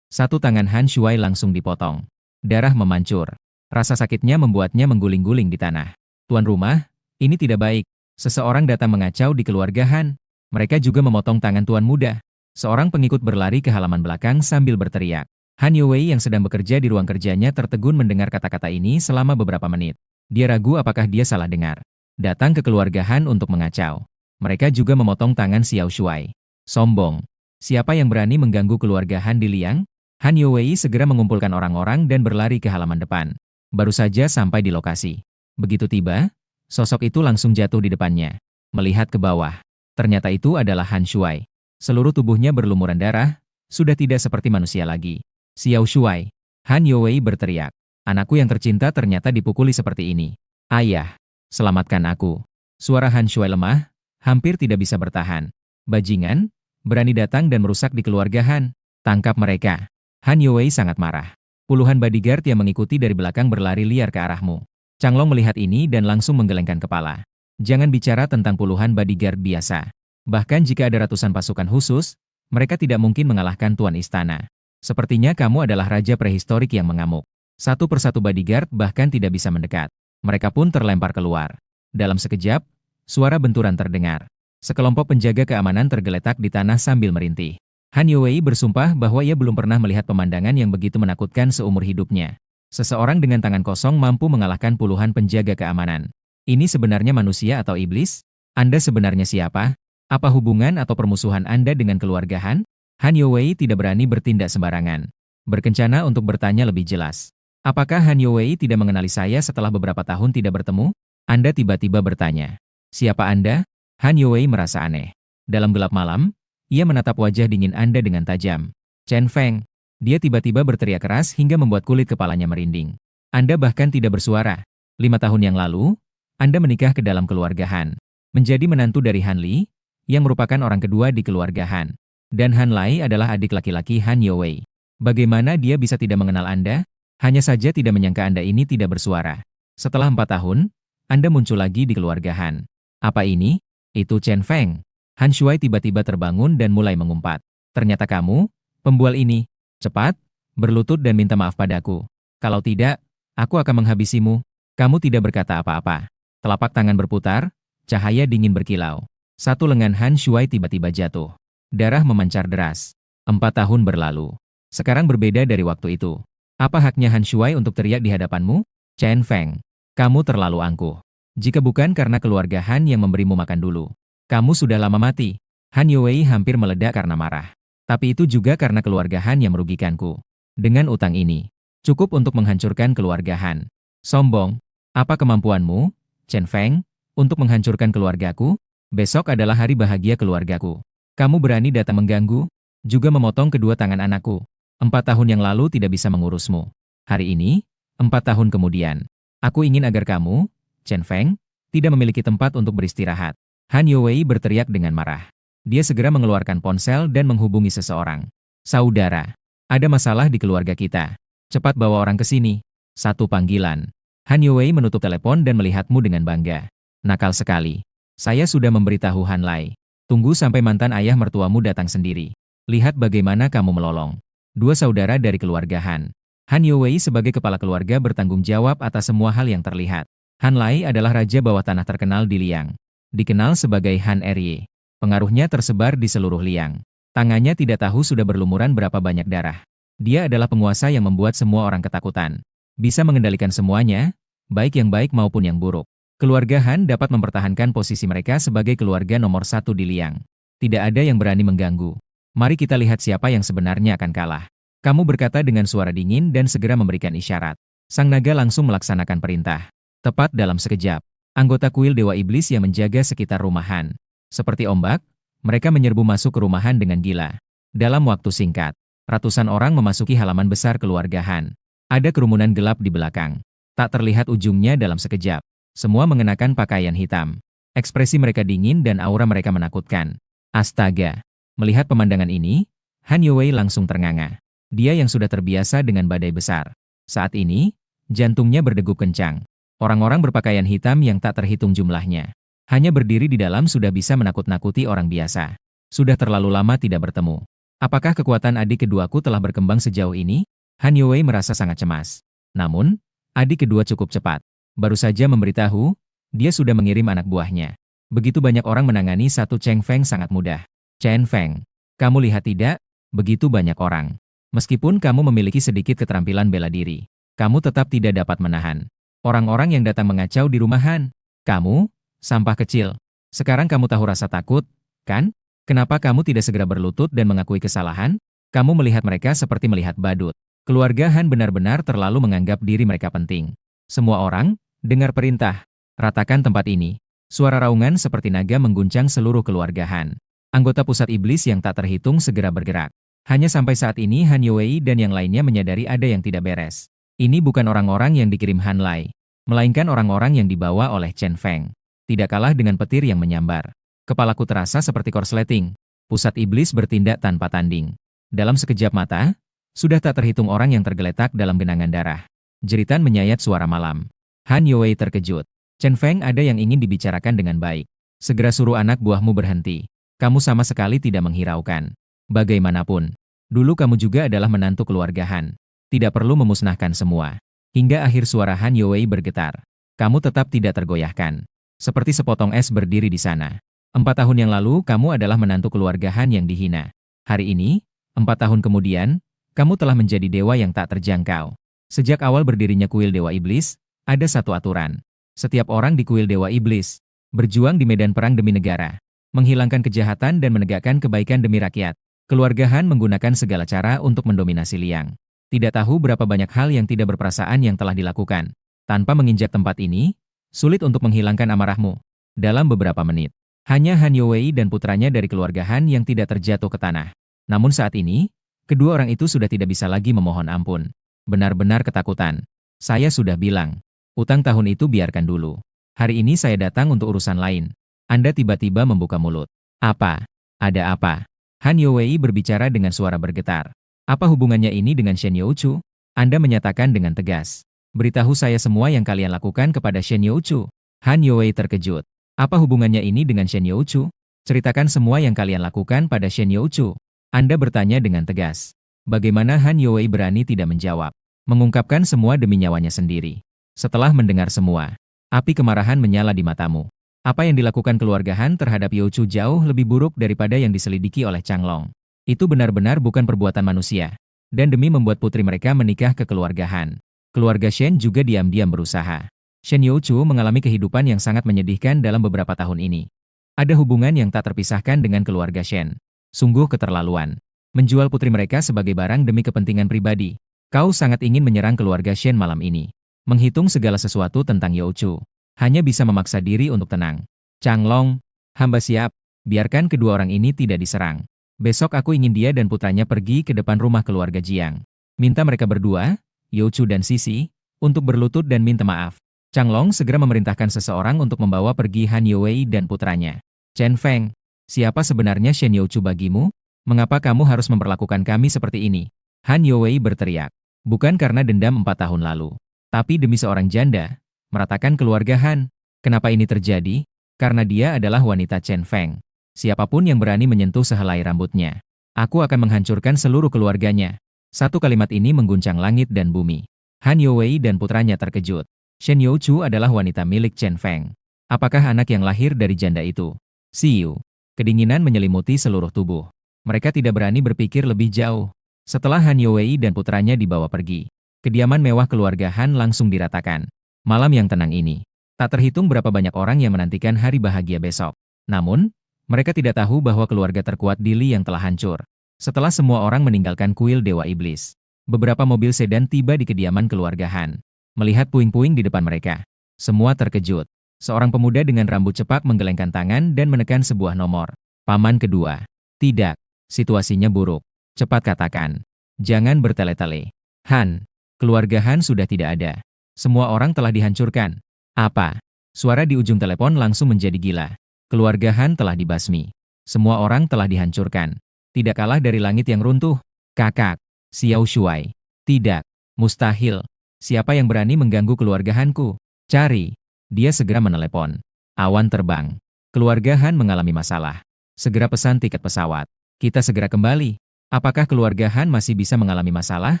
Satu tangan Han Shuai langsung dipotong. Darah memancur. Rasa sakitnya membuatnya mengguling-guling di tanah. Tuan rumah, ini tidak baik. Seseorang datang mengacau di keluarga Han. Mereka juga memotong tangan tuan muda. Seorang pengikut berlari ke halaman belakang sambil berteriak. Han Youwei yang sedang bekerja di ruang kerjanya tertegun mendengar kata-kata ini selama beberapa menit. Dia ragu apakah dia salah dengar. Datang ke keluarga Han untuk mengacau. Mereka juga memotong tangan Xiao Shuai. Sombong. Siapa yang berani mengganggu keluarga Han di Liang? Han Youwei segera mengumpulkan orang-orang dan berlari ke halaman depan. Baru saja sampai di lokasi. Begitu tiba, sosok itu langsung jatuh di depannya. Melihat ke bawah. Ternyata itu adalah Han Shuai. Seluruh tubuhnya berlumuran darah, sudah tidak seperti manusia lagi. Xiao Shuai. Han Youwei berteriak. Anakku yang tercinta ternyata dipukuli seperti ini. Ayah, selamatkan aku. Suara Han Shuai lemah, hampir tidak bisa bertahan. Bajingan, berani datang dan merusak di keluarga Han. Tangkap mereka. Han Youwei sangat marah. Puluhan bodyguard yang mengikuti dari belakang berlari liar ke arahmu. Changlong melihat ini dan langsung menggelengkan kepala. Jangan bicara tentang puluhan bodyguard biasa. Bahkan jika ada ratusan pasukan khusus, mereka tidak mungkin mengalahkan Tuan Istana. Sepertinya kamu adalah raja prehistorik yang mengamuk. Satu persatu bodyguard bahkan tidak bisa mendekat. Mereka pun terlempar keluar. Dalam sekejap, suara benturan terdengar. Sekelompok penjaga keamanan tergeletak di tanah sambil merintih. Han Youwei bersumpah bahwa ia belum pernah melihat pemandangan yang begitu menakutkan seumur hidupnya. Seseorang dengan tangan kosong mampu mengalahkan puluhan penjaga keamanan. Ini sebenarnya manusia atau iblis? Anda sebenarnya siapa? Apa hubungan atau permusuhan Anda dengan keluarga Han? Han Youwei tidak berani bertindak sembarangan. Berkencana untuk bertanya lebih jelas. Apakah Han Youwei tidak mengenali saya setelah beberapa tahun tidak bertemu? Anda tiba-tiba bertanya. Siapa Anda? Han Youwei merasa aneh. Dalam gelap malam, ia menatap wajah dingin Anda dengan tajam. Chen Feng. Dia tiba-tiba berteriak keras hingga membuat kulit kepalanya merinding. Anda bahkan tidak bersuara. 5 tahun yang lalu, Anda menikah ke dalam keluarga Han. Menjadi menantu dari Han Li, yang merupakan orang kedua di keluarga Han. Dan Han Lai adalah adik laki-laki Han Youwei. Bagaimana dia bisa tidak mengenal Anda? Hanya saja tidak menyangka Anda ini tidak bersuara. Setelah 4 tahun, Anda muncul lagi di keluarga Han. Apa ini? Itu Chen Feng. Han Shuai tiba-tiba terbangun dan mulai mengumpat. Ternyata kamu, pembual ini. Cepat, berlutut dan minta maaf padaku. Kalau tidak, aku akan menghabisimu. Kamu tidak berkata apa-apa. Telapak tangan berputar, cahaya dingin berkilau. Satu lengan Han Shuai tiba-tiba jatuh. Darah memancar deras. 4 tahun berlalu. Sekarang berbeda dari waktu itu. Apa haknya Han Shuai untuk teriak di hadapanmu? Chen Feng, kamu terlalu angkuh. Jika bukan karena keluarga Han yang memberimu makan dulu, kamu sudah lama mati. Han Youwei hampir meledak karena marah. Tapi itu juga karena keluarga Han yang merugikanku. Dengan utang ini, cukup untuk menghancurkan keluarga Han. Sombong, apa kemampuanmu, Chen Feng, untuk menghancurkan keluargaku? Besok adalah hari bahagia keluargaku. Kamu berani datang mengganggu, juga memotong kedua tangan anakku. 4 tahun yang lalu tidak bisa mengurusmu. Hari ini, 4 tahun kemudian, aku ingin agar kamu, Chen Feng, tidak memiliki tempat untuk beristirahat. Han Youwei berteriak dengan marah. Dia segera mengeluarkan ponsel dan menghubungi seseorang. Saudara, ada masalah di keluarga kita. Cepat bawa orang ke sini. Satu panggilan. Han Youwei menutup telepon dan melihatmu dengan bangga. Nakal sekali. Saya sudah memberitahu Han Lai. Tunggu sampai mantan ayah mertuamu datang sendiri. Lihat bagaimana kamu melolong. 2 saudara dari keluarga Han. Han Youwei sebagai kepala keluarga bertanggung jawab atas semua hal yang terlihat. Han Lai adalah raja bawah tanah terkenal di Liang. dikenal sebagai Han Erye. Pengaruhnya tersebar di seluruh Liang. Tangannya tidak tahu sudah berlumuran berapa banyak darah. Dia adalah penguasa yang membuat semua orang ketakutan. Bisa mengendalikan semuanya, baik yang baik maupun yang buruk. Keluarga Han dapat mempertahankan posisi mereka sebagai keluarga nomor satu di Liang. Tidak ada yang berani mengganggu. Mari kita lihat siapa yang sebenarnya akan kalah. Kamu berkata dengan suara dingin dan segera memberikan isyarat. Sang naga langsung melaksanakan perintah. Tepat dalam sekejap, anggota kuil Dewa Iblis yang menjaga sekitar rumah Han. Seperti ombak, mereka menyerbu masuk ke rumah Han dengan gila. Dalam waktu singkat, ratusan orang memasuki halaman besar keluarga Han. Ada kerumunan gelap di belakang. Tak terlihat ujungnya dalam sekejap. Semua mengenakan pakaian hitam. Ekspresi mereka dingin dan aura mereka menakutkan. Astaga! Melihat pemandangan ini, Han Youwei langsung ternganga. Dia yang sudah terbiasa dengan badai besar. Saat ini, jantungnya berdegup kencang. Orang-orang berpakaian hitam yang tak terhitung jumlahnya. Hanya berdiri di dalam sudah bisa menakut-nakuti orang biasa. Sudah terlalu lama tidak bertemu. Apakah kekuatan adik keduaku telah berkembang sejauh ini? Han Youwei merasa sangat cemas. Namun, adik kedua cukup cepat. Baru saja memberitahu, dia sudah mengirim anak buahnya. Begitu banyak orang menangani satu Cheng Feng sangat mudah. Chen Feng, kamu lihat tidak? Begitu banyak orang. Meskipun kamu memiliki sedikit keterampilan bela diri, kamu tetap tidak dapat menahan orang-orang yang datang mengacau di rumah Han. Kamu, sampah kecil. Sekarang kamu tahu rasa takut, kan? Kenapa kamu tidak segera berlutut dan mengakui kesalahan? Kamu melihat mereka seperti melihat badut. Keluarga Han benar-benar terlalu menganggap diri mereka penting. Semua orang, dengar perintah. Ratakan tempat ini. Suara raungan seperti naga mengguncang seluruh keluarga Han. Anggota pusat iblis yang tak terhitung segera bergerak. Hanya sampai saat ini Han Youwei dan yang lainnya menyadari ada yang tidak beres. Ini bukan orang-orang yang dikirim Han Lai, melainkan orang-orang yang dibawa oleh Chen Feng. Tidak kalah dengan petir yang menyambar. Kepalaku terasa seperti korsleting. Pusat iblis bertindak tanpa tanding. Dalam sekejap mata, sudah tak terhitung orang yang tergeletak dalam genangan darah. Jeritan menyayat suara malam. Han Youwei terkejut. Chen Feng ada yang ingin dibicarakan dengan baik. Segera suruh anak buahmu berhenti. Kamu sama sekali tidak menghiraukan. Bagaimanapun, dulu kamu juga adalah menantu keluarga Han. Tidak perlu memusnahkan semua. Hingga akhir suara Han Youwei bergetar. Kamu tetap tidak tergoyahkan. Seperti sepotong es berdiri di sana. 4 tahun yang lalu kamu adalah menantu keluarga Han yang dihina. Hari ini, 4 tahun kemudian, kamu telah menjadi dewa yang tak terjangkau. Sejak awal berdirinya kuil Dewa Iblis, ada satu aturan. Setiap orang di kuil Dewa Iblis, berjuang di medan perang demi negara. Menghilangkan kejahatan dan menegakkan kebaikan demi rakyat. Keluarga Han menggunakan segala cara untuk mendominasi Liang. Tidak tahu berapa banyak hal yang tidak berperasaan yang telah dilakukan. Tanpa menginjak tempat ini, sulit untuk menghilangkan amarahmu. Dalam beberapa menit, hanya Han Youwei dan putranya dari keluarga Han yang tidak terjatuh ke tanah. Namun saat ini, kedua orang itu sudah tidak bisa lagi memohon ampun. Benar-benar ketakutan. Saya sudah bilang, utang tahun itu biarkan dulu. Hari ini saya datang untuk urusan lain. Anda tiba-tiba membuka mulut. Apa? Ada apa? Han Youwei berbicara dengan suara bergetar. Apa hubungannya ini dengan Shen Youchu? Anda menyatakan dengan tegas. Beritahu saya semua yang kalian lakukan kepada Shen Youchu. Han Youwei terkejut. Apa hubungannya ini dengan Shen Youchu? Ceritakan semua yang kalian lakukan pada Shen Youchu. Anda bertanya dengan tegas. Bagaimana Han Youwei berani tidak menjawab? Mengungkapkan semua demi nyawanya sendiri. Setelah mendengar semua, api kemarahan menyala di matamu. Apa yang dilakukan keluarga Han terhadap Youchu jauh lebih buruk daripada yang diselidiki oleh Chang Long. Itu benar-benar bukan perbuatan manusia. Dan demi membuat putri mereka menikah ke keluarga Han, keluarga Shen juga diam-diam berusaha. Shen Youchu mengalami kehidupan yang sangat menyedihkan dalam beberapa tahun ini. Ada hubungan yang tak terpisahkan dengan keluarga Shen. Sungguh keterlaluan. Menjual putri mereka sebagai barang demi kepentingan pribadi. Kau sangat ingin menyerang keluarga Shen malam ini. Menghitung segala sesuatu tentang Youchu. Hanya bisa memaksa diri untuk tenang. Chang Long, hamba siap. Biarkan kedua orang ini tidak diserang. Besok aku ingin dia dan putranya pergi ke depan rumah keluarga Jiang. Minta mereka berdua, Youchu dan Sisi, untuk berlutut dan minta maaf. Chang Long segera memerintahkan seseorang untuk membawa pergi Han Youwei dan putranya. Chen Feng, siapa sebenarnya Shen Youchu bagimu? Mengapa kamu harus memperlakukan kami seperti ini? Han Youwei berteriak. Bukan karena dendam 4 tahun lalu. Tapi demi seorang janda, meratakan keluarga Han. Kenapa ini terjadi? Karena dia adalah wanita Chen Feng. Siapapun yang berani menyentuh sehelai rambutnya, aku akan menghancurkan seluruh keluarganya. Satu kalimat ini mengguncang langit dan bumi. Han Youwei dan putranya terkejut. Shen Youchu adalah wanita milik Chen Feng. Apakah anak yang lahir dari janda itu? Siu. Kedinginan menyelimuti seluruh tubuh. Mereka tidak berani berpikir lebih jauh. Setelah Han Youwei dan putranya dibawa pergi, kediaman mewah keluarga Han langsung diratakan. Malam yang tenang ini, tak terhitung berapa banyak orang yang menantikan hari bahagia besok. Namun, mereka tidak tahu bahwa keluarga terkuat di Li yang telah hancur. Setelah semua orang meninggalkan kuil Dewa Iblis, beberapa mobil sedan tiba di kediaman keluarga Han. Melihat puing-puing di depan mereka, semua terkejut. Seorang pemuda dengan rambut cepak menggelengkan tangan dan menekan sebuah nomor. Paman kedua. Tidak, situasinya buruk. Cepat katakan. Jangan bertele-tele. Han, keluarga Han sudah tidak ada. Semua orang telah dihancurkan. Apa? Suara di ujung telepon langsung menjadi gila. Keluarga Han telah dibasmi. Semua orang telah dihancurkan. Tidak kalah dari langit yang runtuh. Kakak, Xiao Shuai. Tidak, mustahil. Siapa yang berani mengganggu keluarga Hanku? Cari. Dia segera menelepon. Awan terbang. Keluarga Han mengalami masalah. Segera pesan tiket pesawat. Kita segera kembali. Apakah keluarga Han masih bisa mengalami masalah?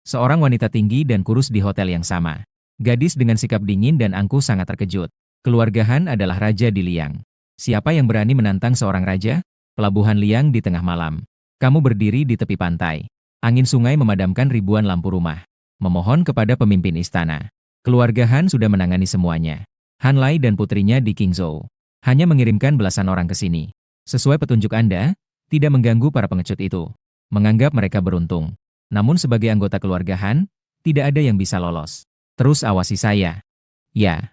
Seorang wanita tinggi dan kurus di hotel yang sama. Gadis dengan sikap dingin dan angkuh sangat terkejut. Keluarga Han adalah raja di Liang. Siapa yang berani menantang seorang raja? Pelabuhan Liang di tengah malam. Kamu berdiri di tepi pantai. Angin sungai memadamkan ribuan lampu rumah. Memohon kepada pemimpin istana. Keluarga Han sudah menangani semuanya. Han Lai dan putrinya di Qingzhou. Hanya mengirimkan belasan orang ke sini. Sesuai petunjuk Anda, tidak mengganggu para pengecut itu. Menganggap mereka beruntung. Namun sebagai anggota keluarga Han, tidak ada yang bisa lolos. Terus awasi saya. Ya.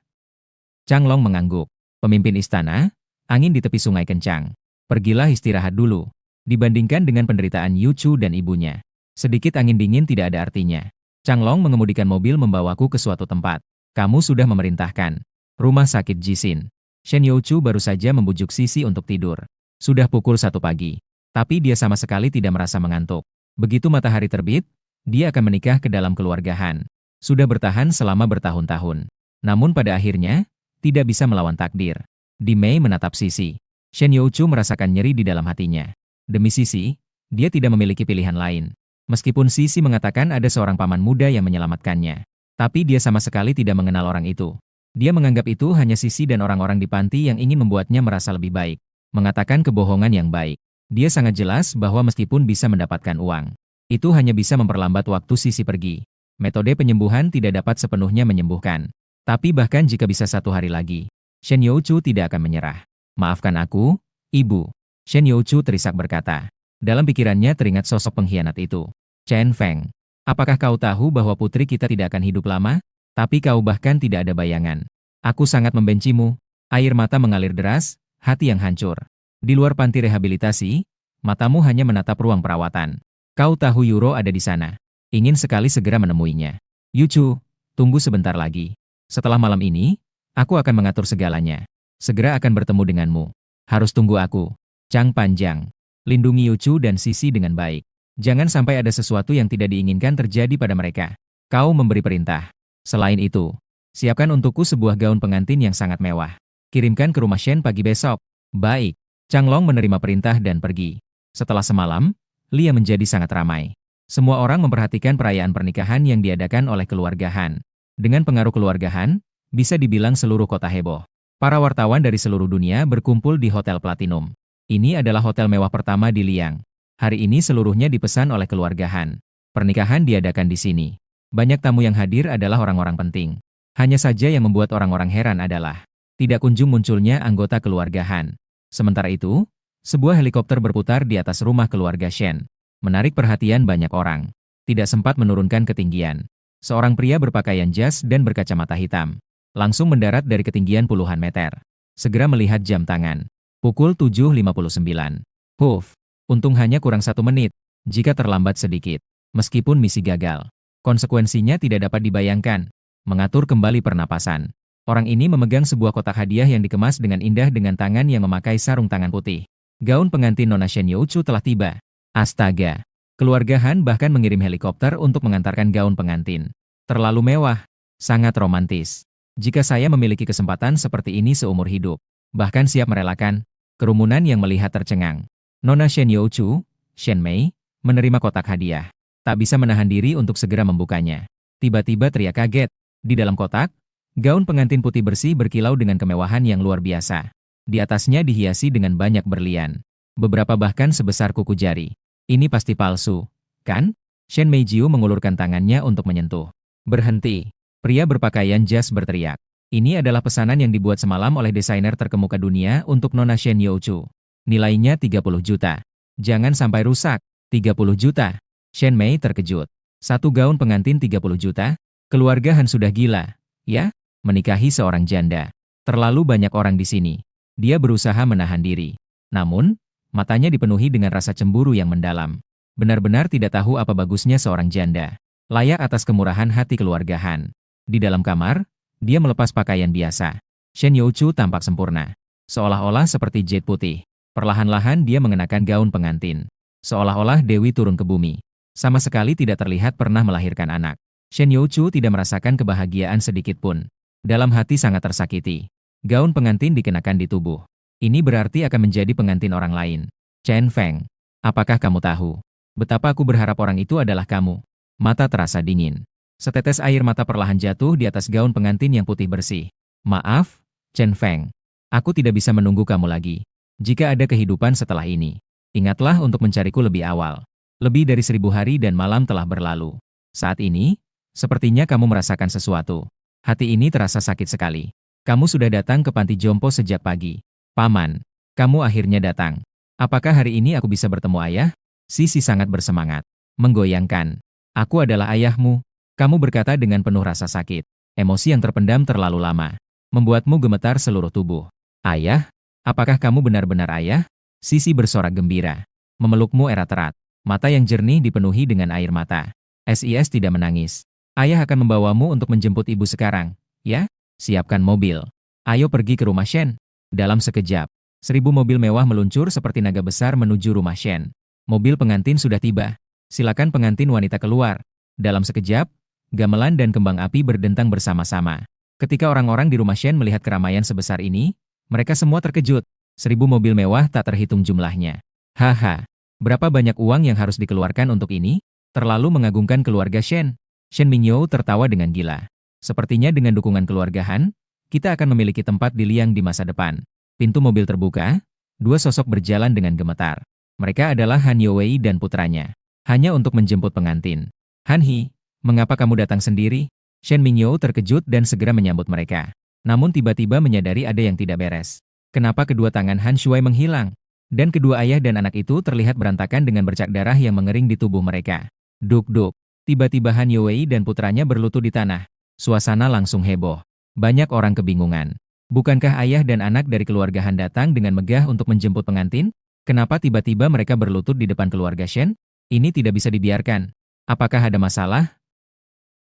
Chang Long mengangguk. Pemimpin istana, angin di tepi sungai kencang. Pergilah istirahat dulu. Dibandingkan dengan penderitaan Yu Chu dan ibunya, sedikit angin dingin tidak ada artinya. Chang Long mengemudikan mobil membawaku ke suatu tempat. Kamu sudah memerintahkan. Rumah sakit Jisin. Shen Youchu baru saja membujuk Sisi untuk tidur. Sudah pukul 1 pagi. Tapi dia sama sekali tidak merasa mengantuk. Begitu matahari terbit, dia akan menikah ke dalam keluarga Han. Sudah bertahan selama bertahun-tahun. Namun pada akhirnya, tidak bisa melawan takdir. Di Mei menatap Sisi. Shen Youchu merasakan nyeri di dalam hatinya. Demi Sisi, dia tidak memiliki pilihan lain. Meskipun Sisi mengatakan ada seorang paman muda yang menyelamatkannya. Tapi dia sama sekali tidak mengenal orang itu. Dia menganggap itu hanya Sisi dan orang-orang di panti yang ingin membuatnya merasa lebih baik. Mengatakan kebohongan yang baik. Dia sangat jelas bahwa meskipun bisa mendapatkan uang, itu hanya bisa memperlambat waktu Sisi pergi. Metode penyembuhan tidak dapat sepenuhnya menyembuhkan. Tapi bahkan jika bisa 1 hari lagi, Shen Youchu tidak akan menyerah. Maafkan aku, Ibu. Shen Youchu terisak berkata. Dalam pikirannya teringat sosok pengkhianat itu. Chen Feng. Apakah kau tahu bahwa putri kita tidak akan hidup lama? Tapi kau bahkan tidak ada bayangan. Aku sangat membencimu. Air mata mengalir deras, hati yang hancur. Di luar panti rehabilitasi, matamu hanya menatap ruang perawatan. Kau tahu Yuro ada di sana. Ingin sekali segera menemuinya. Yuchu, tunggu sebentar lagi. Setelah malam ini, aku akan mengatur segalanya. Segera akan bertemu denganmu. Harus tunggu aku. Chang Panjang. Lindungi Yuchu dan Sisi dengan baik. Jangan sampai ada sesuatu yang tidak diinginkan terjadi pada mereka. Kau memberi perintah. Selain itu, siapkan untukku sebuah gaun pengantin yang sangat mewah. Kirimkan ke rumah Shen pagi besok. Baik. Chang Long menerima perintah dan pergi. Setelah semalam, Lia menjadi sangat ramai. Semua orang memperhatikan perayaan pernikahan yang diadakan oleh keluarga Han. Dengan pengaruh keluarga Han, bisa dibilang seluruh kota heboh. Para wartawan dari seluruh dunia berkumpul di Hotel Platinum. Ini adalah hotel mewah pertama di Liang. Hari ini seluruhnya dipesan oleh keluarga Han. Pernikahan diadakan di sini. Banyak tamu yang hadir adalah orang-orang penting. Hanya saja yang membuat orang-orang heran adalah tidak kunjung munculnya anggota keluarga Han. Sementara itu, sebuah helikopter berputar di atas rumah keluarga Shen. Menarik perhatian banyak orang. Tidak sempat menurunkan ketinggian. Seorang pria berpakaian jas dan berkacamata hitam langsung mendarat dari ketinggian puluhan meter. Segera melihat jam tangan. Pukul 7.59. Huf, untung hanya kurang 1 menit. Jika terlambat sedikit, meskipun misi gagal, konsekuensinya tidak dapat dibayangkan. Mengatur kembali pernapasan. Orang ini memegang sebuah kotak hadiah yang dikemas dengan indah dengan tangan yang memakai sarung tangan putih. Gaun pengantin Nona Shen Youchu telah tiba. Astaga. Keluarga Han bahkan mengirim helikopter untuk mengantarkan gaun pengantin. Terlalu mewah. Sangat romantis. Jika saya memiliki kesempatan seperti ini seumur hidup, bahkan siap merelakan. Kerumunan yang melihat tercengang. Nona Shen Youchu, Shen Mei, menerima kotak hadiah. Tak bisa menahan diri untuk segera membukanya. Tiba-tiba teriak kaget. Di dalam kotak, Gaun pengantin putih bersih berkilau dengan kemewahan yang luar biasa. Di atasnya dihiasi dengan banyak berlian. Beberapa bahkan sebesar kuku jari. Ini pasti palsu, kan? Shen Meijiu mengulurkan tangannya untuk menyentuh. Berhenti. Pria berpakaian jas berteriak. Ini adalah pesanan yang dibuat semalam oleh desainer terkemuka dunia untuk Nona Shen Youchu. Nilainya 30 juta. Jangan sampai rusak. 30 juta. Shen Mei terkejut. Satu gaun pengantin 30 juta? Keluarga Han sudah gila, ya? Menikahi seorang janda. Terlalu banyak orang di sini. Dia berusaha menahan diri. Namun, matanya dipenuhi dengan rasa cemburu yang mendalam. Benar-benar tidak tahu apa bagusnya seorang janda. Layak atas kemurahan hati keluarga Han. Di dalam kamar, dia melepas pakaian biasa. Shen Youchu tampak sempurna. Seolah-olah seperti jet putih. Perlahan-lahan dia mengenakan gaun pengantin. Seolah-olah Dewi turun ke bumi. Sama sekali tidak terlihat pernah melahirkan anak. Shen Youchu tidak merasakan kebahagiaan sedikit pun. Dalam hati sangat tersakiti. Gaun pengantin dikenakan di tubuh. Ini berarti akan menjadi pengantin orang lain. Chen Feng, apakah kamu tahu betapa aku berharap orang itu adalah kamu? Mata terasa dingin. Setetes air mata perlahan jatuh di atas gaun pengantin yang putih bersih. Maaf, Chen Feng. Aku tidak bisa menunggu kamu lagi. Jika ada kehidupan setelah ini, ingatlah untuk mencariku lebih awal. Lebih dari 1000 hari dan malam telah berlalu. Saat ini, sepertinya kamu merasakan sesuatu. Hati ini terasa sakit sekali. Kamu sudah datang ke panti jompo sejak pagi. Paman, kamu akhirnya datang. Apakah hari ini aku bisa bertemu ayah? Sisi sangat bersemangat. Menggoyangkan. Aku adalah ayahmu. Kamu berkata dengan penuh rasa sakit. Emosi yang terpendam terlalu lama. Membuatmu gemetar seluruh tubuh. Ayah? Apakah kamu benar-benar ayah? Sisi bersorak gembira. Memelukmu erat-erat. Mata yang jernih dipenuhi dengan air mata. SIS tidak menangis. Ayah akan membawamu untuk menjemput ibu sekarang, ya? Siapkan mobil. Ayo pergi ke rumah Shen. Dalam sekejap, 1000 mobil mewah meluncur seperti naga besar menuju rumah Shen. Mobil pengantin sudah tiba. Silakan pengantin wanita keluar. Dalam sekejap, gamelan dan kembang api berdentang bersama-sama. Ketika orang-orang di rumah Shen melihat keramaian sebesar ini, mereka semua terkejut. 1000 mobil mewah tak terhitung jumlahnya. Haha, berapa banyak uang yang harus dikeluarkan untuk ini? Terlalu mengagumkan keluarga Shen. Shen Mingyou tertawa dengan gila. Sepertinya dengan dukungan keluarga Han, kita akan memiliki tempat di Liang di masa depan. Pintu mobil terbuka, dua sosok berjalan dengan gemetar. Mereka adalah Han Youwei dan putranya. Hanya untuk menjemput pengantin. Han He, mengapa kamu datang sendiri? Shen Mingyou terkejut dan segera menyambut mereka. Namun tiba-tiba menyadari ada yang tidak beres. Kenapa kedua tangan Han Shuai menghilang? Dan kedua ayah dan anak itu terlihat berantakan dengan bercak darah yang mengering di tubuh mereka. Duk-duk. Tiba-tiba Han Youwei dan putranya berlutut di tanah. Suasana langsung heboh. Banyak orang kebingungan. Bukankah ayah dan anak dari keluarga Han datang dengan megah untuk menjemput pengantin? Kenapa tiba-tiba mereka berlutut di depan keluarga Shen? Ini tidak bisa dibiarkan. Apakah ada masalah?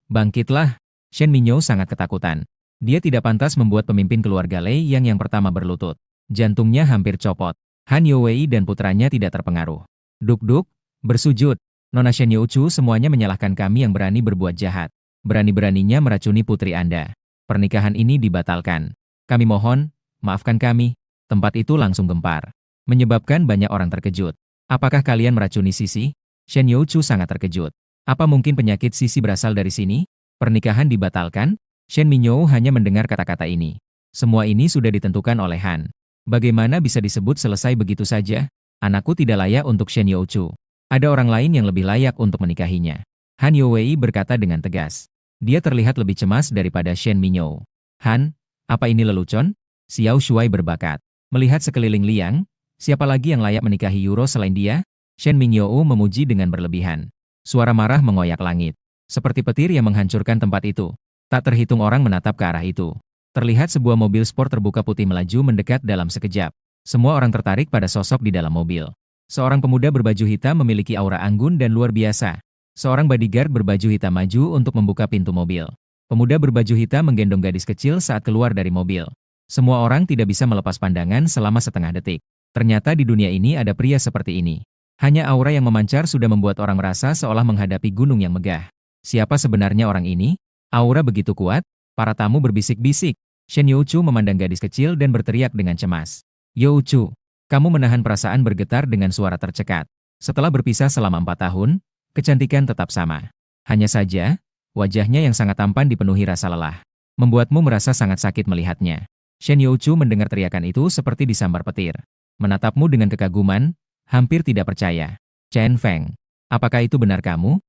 Bangkitlah. Shen Mingyou sangat ketakutan. Dia tidak pantas membuat pemimpin keluarga Lei yang pertama berlutut. Jantungnya hampir copot. Han Youwei dan putranya tidak terpengaruh. Duk-duk, bersujud. Nona Shen Youchu semuanya menyalahkan kami yang berani berbuat jahat. Berani-beraninya meracuni putri Anda. Pernikahan ini dibatalkan. Kami mohon, maafkan kami. Tempat itu langsung gempar. Menyebabkan banyak orang terkejut. Apakah kalian meracuni Sisi? Shen Youchu sangat terkejut. Apa mungkin penyakit Sisi berasal dari sini? Pernikahan dibatalkan? Shen Mingyou hanya mendengar kata-kata ini. Semua ini sudah ditentukan oleh Han. Bagaimana bisa disebut selesai begitu saja? Anakku tidak layak untuk Shen Youchu. Ada orang lain yang lebih layak untuk menikahinya. Han Youwei berkata dengan tegas. Dia terlihat lebih cemas daripada Shen Mingyou. Han, apa ini lelucon? Xiao Shuai berbakat. Melihat sekeliling Liang, siapa lagi yang layak menikahi Yuro selain dia? Shen Mingyou memuji dengan berlebihan. Suara marah mengoyak langit. Seperti petir yang menghancurkan tempat itu. Tak terhitung orang menatap ke arah itu. Terlihat sebuah mobil sport terbuka putih melaju mendekat dalam sekejap. Semua orang tertarik pada sosok di dalam mobil. Seorang pemuda berbaju hitam memiliki aura anggun dan luar biasa. Seorang bodyguard berbaju hitam maju untuk membuka pintu mobil. Pemuda berbaju hitam menggendong gadis kecil saat keluar dari mobil. Semua orang tidak bisa melepas pandangan selama setengah detik. Ternyata di dunia ini ada pria seperti ini. Hanya aura yang memancar sudah membuat orang merasa seolah menghadapi gunung yang megah. Siapa sebenarnya orang ini? Aura begitu kuat, para tamu berbisik-bisik. Shen Youchu memandang gadis kecil dan berteriak dengan cemas. Youchu, kamu menahan perasaan bergetar dengan suara tercekat. Setelah berpisah selama 4 tahun, kecantikan tetap sama. Hanya saja, wajahnya yang sangat tampan dipenuhi rasa lelah. membuatmu merasa sangat sakit melihatnya. Shen Youchu mendengar teriakan itu seperti disambar petir. Menatapmu dengan kekaguman, hampir tidak percaya. Chen Feng, apakah itu benar kamu?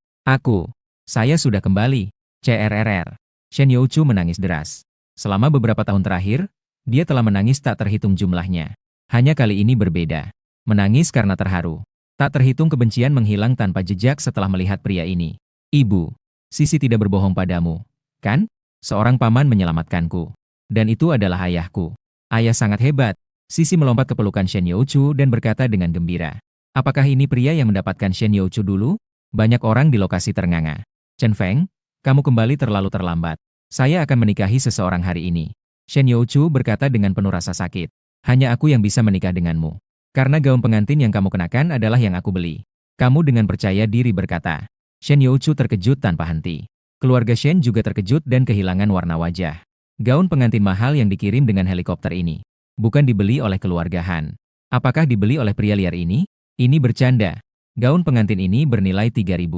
Saya sudah kembali. CRRR. Shen Youchu menangis deras. Selama beberapa tahun terakhir, dia telah menangis tak terhitung jumlahnya. Hanya kali ini berbeda. Menangis karena terharu. Tak terhitung kebencian menghilang tanpa jejak setelah melihat pria ini. Ibu, Sisi tidak berbohong padamu, kan? Seorang paman menyelamatkanku. Dan itu adalah ayahku. Ayah sangat hebat. Sisi melompat ke pelukan Shen Youchu dan berkata dengan gembira. Apakah ini pria yang mendapatkan Shen Youchu dulu? Banyak orang di lokasi ternganga. Chen Feng, kamu kembali terlalu terlambat. Saya akan menikahi seseorang hari ini. Shen Youchu berkata dengan penuh rasa sakit. Hanya aku yang bisa menikah denganmu. Karena gaun pengantin yang kamu kenakan adalah yang aku beli. Kamu dengan percaya diri berkata. Shen Youchu terkejut tanpa henti. Keluarga Shen juga terkejut dan kehilangan warna wajah. Gaun pengantin mahal yang dikirim dengan helikopter ini. Bukan dibeli oleh keluarga Han. Apakah dibeli oleh pria liar ini? Ini bercanda. Gaun pengantin ini bernilai 3.000.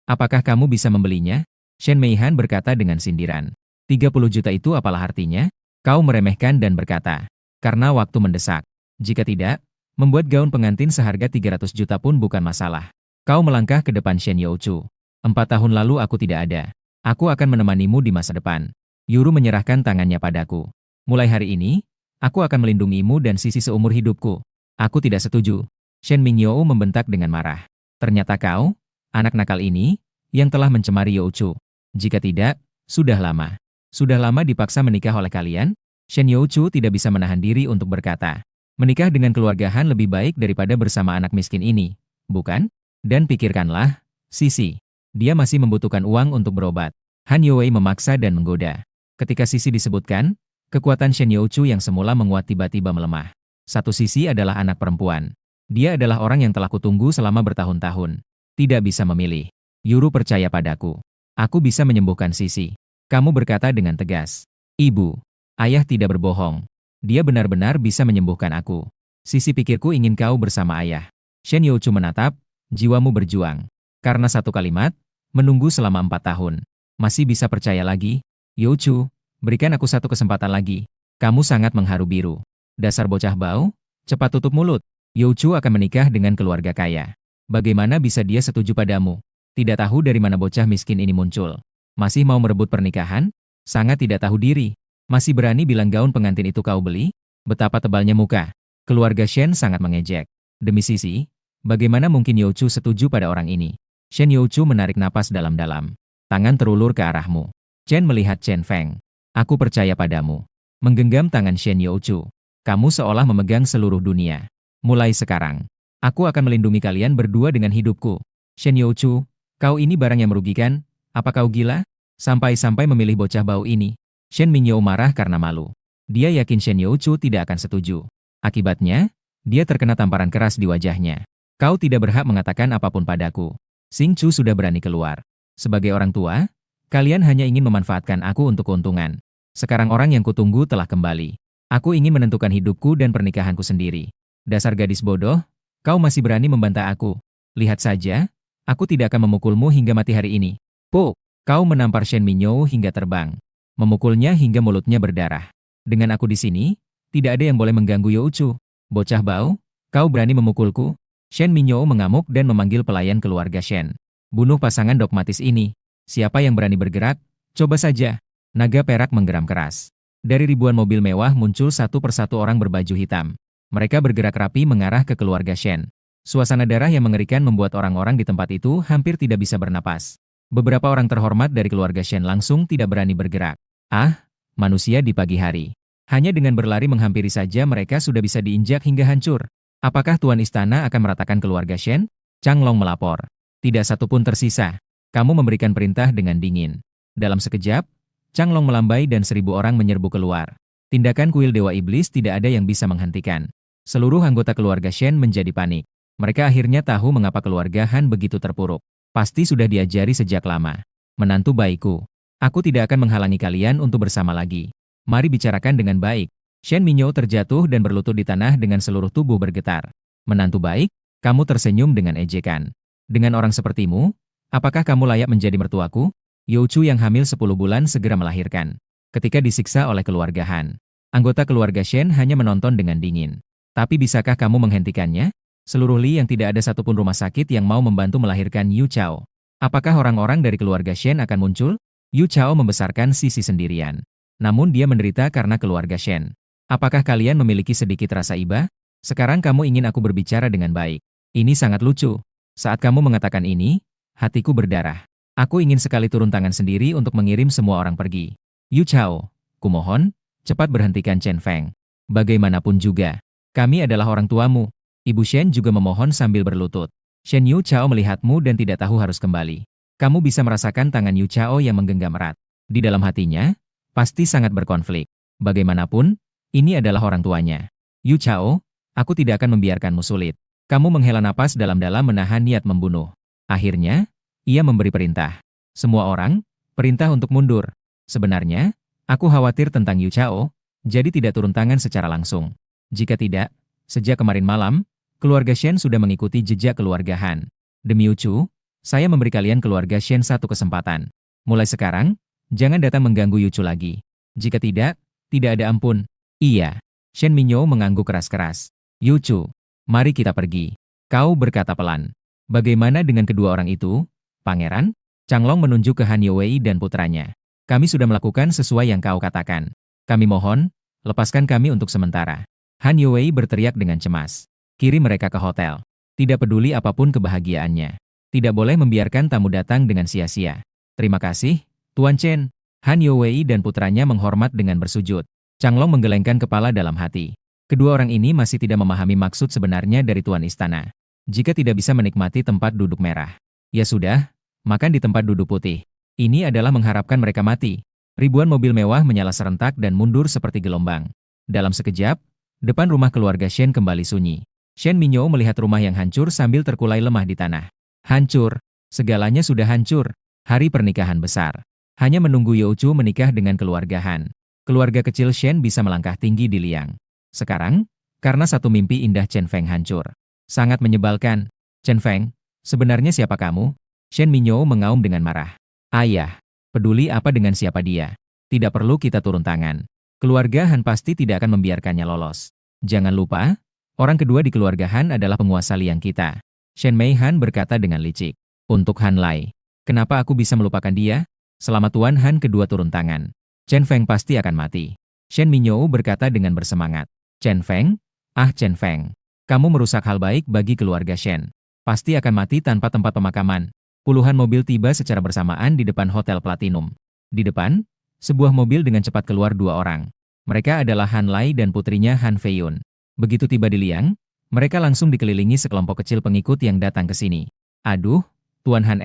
Apakah kamu bisa membelinya? Shen Meihan berkata dengan sindiran. 30 juta itu apalah artinya? Kau meremehkan dan berkata, karena waktu mendesak. Jika tidak, membuat gaun pengantin seharga 300 juta pun bukan masalah. Kau melangkah ke depan Shen Youchu. 4 tahun lalu aku tidak ada. Aku akan menemanimu di masa depan. Yuru menyerahkan tangannya padaku. Mulai hari ini, aku akan melindungimu dan Sisi seumur hidupku. Aku tidak setuju. Shen Mingyou membentak dengan marah. Ternyata kau, anak nakal ini, yang telah mencemari Youchu. Jika tidak, sudah lama dipaksa menikah oleh kalian? Shen Youchu tidak bisa menahan diri untuk berkata. Menikah dengan keluarga Han lebih baik daripada bersama anak miskin ini, bukan? Dan pikirkanlah, Sisi. Dia masih membutuhkan uang untuk berobat. Han Youwei memaksa dan menggoda. Ketika Sisi disebutkan, kekuatan Shen Youchu yang semula menguat tiba-tiba melemah. Satu sisi adalah anak perempuan. Dia adalah orang yang telah kutunggu selama bertahun-tahun. Tidak bisa memilih. Yuru percaya padaku. Aku bisa menyembuhkan Sisi. Kamu berkata dengan tegas. Ibu, ayah tidak berbohong. Dia benar-benar bisa menyembuhkan aku. Sisi pikirku ingin kau bersama ayah. Shen Youchu menatap, jiwamu berjuang. Karena satu kalimat, menunggu selama 4 tahun. Masih bisa percaya lagi? Youchu, berikan aku satu kesempatan lagi. Kamu sangat mengharu biru. Dasar bocah bau, cepat tutup mulut. Youchu akan menikah dengan keluarga kaya. Bagaimana bisa dia setuju padamu? Tidak tahu dari mana bocah miskin ini muncul. Masih mau merebut pernikahan? Sangat tidak tahu diri. Masih berani bilang gaun pengantin itu kau beli? Betapa tebalnya muka. Keluarga Shen sangat mengejek. Demi Sisi, bagaimana mungkin Youchu setuju pada orang ini? Shen Youchu menarik napas dalam-dalam. Tangan terulur ke arahmu. Chen melihat Chen Feng. Aku percaya padamu. Menggenggam tangan Shen Youchu. Kamu seolah memegang seluruh dunia. Mulai sekarang, aku akan melindungi kalian berdua dengan hidupku. Shen Youchu, kau ini barang yang merugikan. Apa kau gila? Sampai-sampai memilih bocah bau ini. Shen Mingyou marah karena malu. Dia yakin Shen Youchu tidak akan setuju. Akibatnya, dia terkena tamparan keras di wajahnya. Kau tidak berhak mengatakan apapun padaku. Xing Chu sudah berani keluar. Sebagai orang tua, kalian hanya ingin memanfaatkan aku untuk keuntungan. Sekarang orang yang kutunggu telah kembali. Aku ingin menentukan hidupku dan pernikahanku sendiri. Dasar gadis bodoh, kau masih berani membantah aku. Lihat saja, aku tidak akan memukulmu hingga mati hari ini. Puk! Kau menampar Shen Mingyou hingga terbang. Memukulnya hingga mulutnya berdarah. Dengan aku di sini, tidak ada yang boleh mengganggu Youchu. Bocah bau, kau berani memukulku? Shen Mingyou mengamuk dan memanggil pelayan keluarga Shen. Bunuh pasangan dogmatis ini. Siapa yang berani bergerak? Coba saja. Naga perak menggeram keras. Dari ribuan mobil mewah muncul satu persatu orang berbaju hitam. Mereka bergerak rapi mengarah ke keluarga Shen. Suasana darah yang mengerikan membuat orang-orang di tempat itu hampir tidak bisa bernapas. Beberapa orang terhormat dari keluarga Shen langsung tidak berani bergerak. Ah, manusia di pagi hari. Hanya dengan berlari menghampiri saja mereka sudah bisa diinjak hingga hancur. Apakah Tuan Istana akan meratakan keluarga Shen? Chang Long melapor. Tidak satu pun tersisa. Kamu memberikan perintah dengan dingin. Dalam sekejap, Chang Long melambai dan 1.000 orang menyerbu keluar. Tindakan kuil Dewa Iblis tidak ada yang bisa menghentikan. Seluruh anggota keluarga Shen menjadi panik. Mereka akhirnya tahu mengapa keluarga Han begitu terpuruk. Pasti sudah diajari sejak lama. Menantu baikku, aku tidak akan menghalangi kalian untuk bersama lagi. Mari bicarakan dengan baik. Shen Mingyou terjatuh dan berlutut di tanah dengan seluruh tubuh bergetar. Menantu baik, kamu tersenyum dengan ejekan. Dengan orang sepertimu, apakah kamu layak menjadi mertuaku? Youchu yang hamil 10 bulan segera melahirkan. ketika disiksa oleh keluarga Han. Anggota keluarga Shen hanya menonton dengan dingin. Tapi bisakah kamu menghentikannya? Seluruh Li yang tidak ada satupun rumah sakit yang mau membantu melahirkan Yu Chao. Apakah orang-orang dari keluarga Shen akan muncul? Yu Chao membesarkan sisi sendirian. Namun dia menderita karena keluarga Shen. Apakah kalian memiliki sedikit rasa iba? Sekarang kamu ingin aku berbicara dengan baik. Ini sangat lucu. Saat kamu mengatakan ini, hatiku berdarah. Aku ingin sekali turun tangan sendiri untuk mengirim semua orang pergi. Yu Chao, kumohon, cepat berhentikan Chen Feng. Bagaimanapun juga, kami adalah orang tuamu. Ibu Shen juga memohon sambil berlutut. Shen Yu Chao melihatmu dan tidak tahu harus kembali. Kamu bisa merasakan tangan Yu Chao yang menggenggam erat. Di dalam hatinya, pasti sangat berkonflik. Bagaimanapun, ini adalah orang tuanya. Yu Chao, aku tidak akan membiarkanmu sulit. Kamu menghela napas dalam-dalam menahan niat membunuh. Akhirnya, ia memberi perintah. Semua orang, perintah untuk mundur. Sebenarnya, aku khawatir tentang Yu Chao, jadi tidak turun tangan secara langsung. Jika tidak, sejak kemarin malam, keluarga Shen sudah mengikuti jejak keluarga Han. Demi Ucu, saya memberi kalian keluarga Shen satu kesempatan. Mulai sekarang, jangan datang mengganggu Yucu lagi. Jika tidak ada ampun. Iya. Shen Minyo mengangguk keras-keras. Yucu, mari kita pergi. Kau berkata pelan. Bagaimana dengan kedua orang itu, Pangeran? Changlong menunjuk ke Han Youwei dan putranya. Kami sudah melakukan sesuai yang kau katakan. Kami mohon, lepaskan kami untuk sementara. Han Youwei berteriak dengan cemas. Kirim mereka ke hotel. Tidak peduli apapun kebahagiaannya. Tidak boleh membiarkan tamu datang dengan sia-sia. Terima kasih, Tuan Chen. Han Youwei dan putranya menghormat dengan bersujud. Changlong menggelengkan kepala dalam hati. Kedua orang ini masih tidak memahami maksud sebenarnya dari Tuan Istana. Jika tidak bisa menikmati tempat duduk merah, ya sudah, makan di tempat duduk putih. Ini adalah mengharapkan mereka mati. Ribuan mobil mewah menyala serentak dan mundur seperti gelombang. Dalam sekejap, depan rumah keluarga Shen kembali sunyi. Shen Minyo melihat rumah yang hancur sambil terkulai lemah di tanah. Hancur. Segalanya sudah hancur. Hari pernikahan besar. Hanya menunggu Youchu menikah dengan keluarga Han. Keluarga kecil Shen bisa melangkah tinggi di liang. Sekarang, karena satu mimpi indah Chen Feng hancur. Sangat menyebalkan. Chen Feng, sebenarnya siapa kamu? Shen Minyo mengaum dengan marah. Ayah, peduli apa dengan siapa dia? Tidak perlu kita turun tangan. Keluarga Han pasti tidak akan membiarkannya lolos. Jangan lupa, orang kedua di keluarga Han adalah penguasa liang kita. Shen Mei Han berkata dengan licik. Untuk Han Lai, kenapa aku bisa melupakan dia? Selama Tuan Han kedua turun tangan, Chen Feng pasti akan mati. Shen Minyo berkata dengan bersemangat. Chen Feng? Ah Chen Feng, kamu merusak hal baik bagi keluarga Shen. Pasti akan mati tanpa tempat pemakaman. Puluhan mobil tiba secara bersamaan di depan Hotel Platinum. Di depan, sebuah mobil dengan cepat keluar dua orang. Mereka adalah Han Lai dan putrinya Han Feiyun. Begitu tiba di liang, mereka langsung dikelilingi sekelompok kecil pengikut yang datang ke sini. Aduh, Tuan Han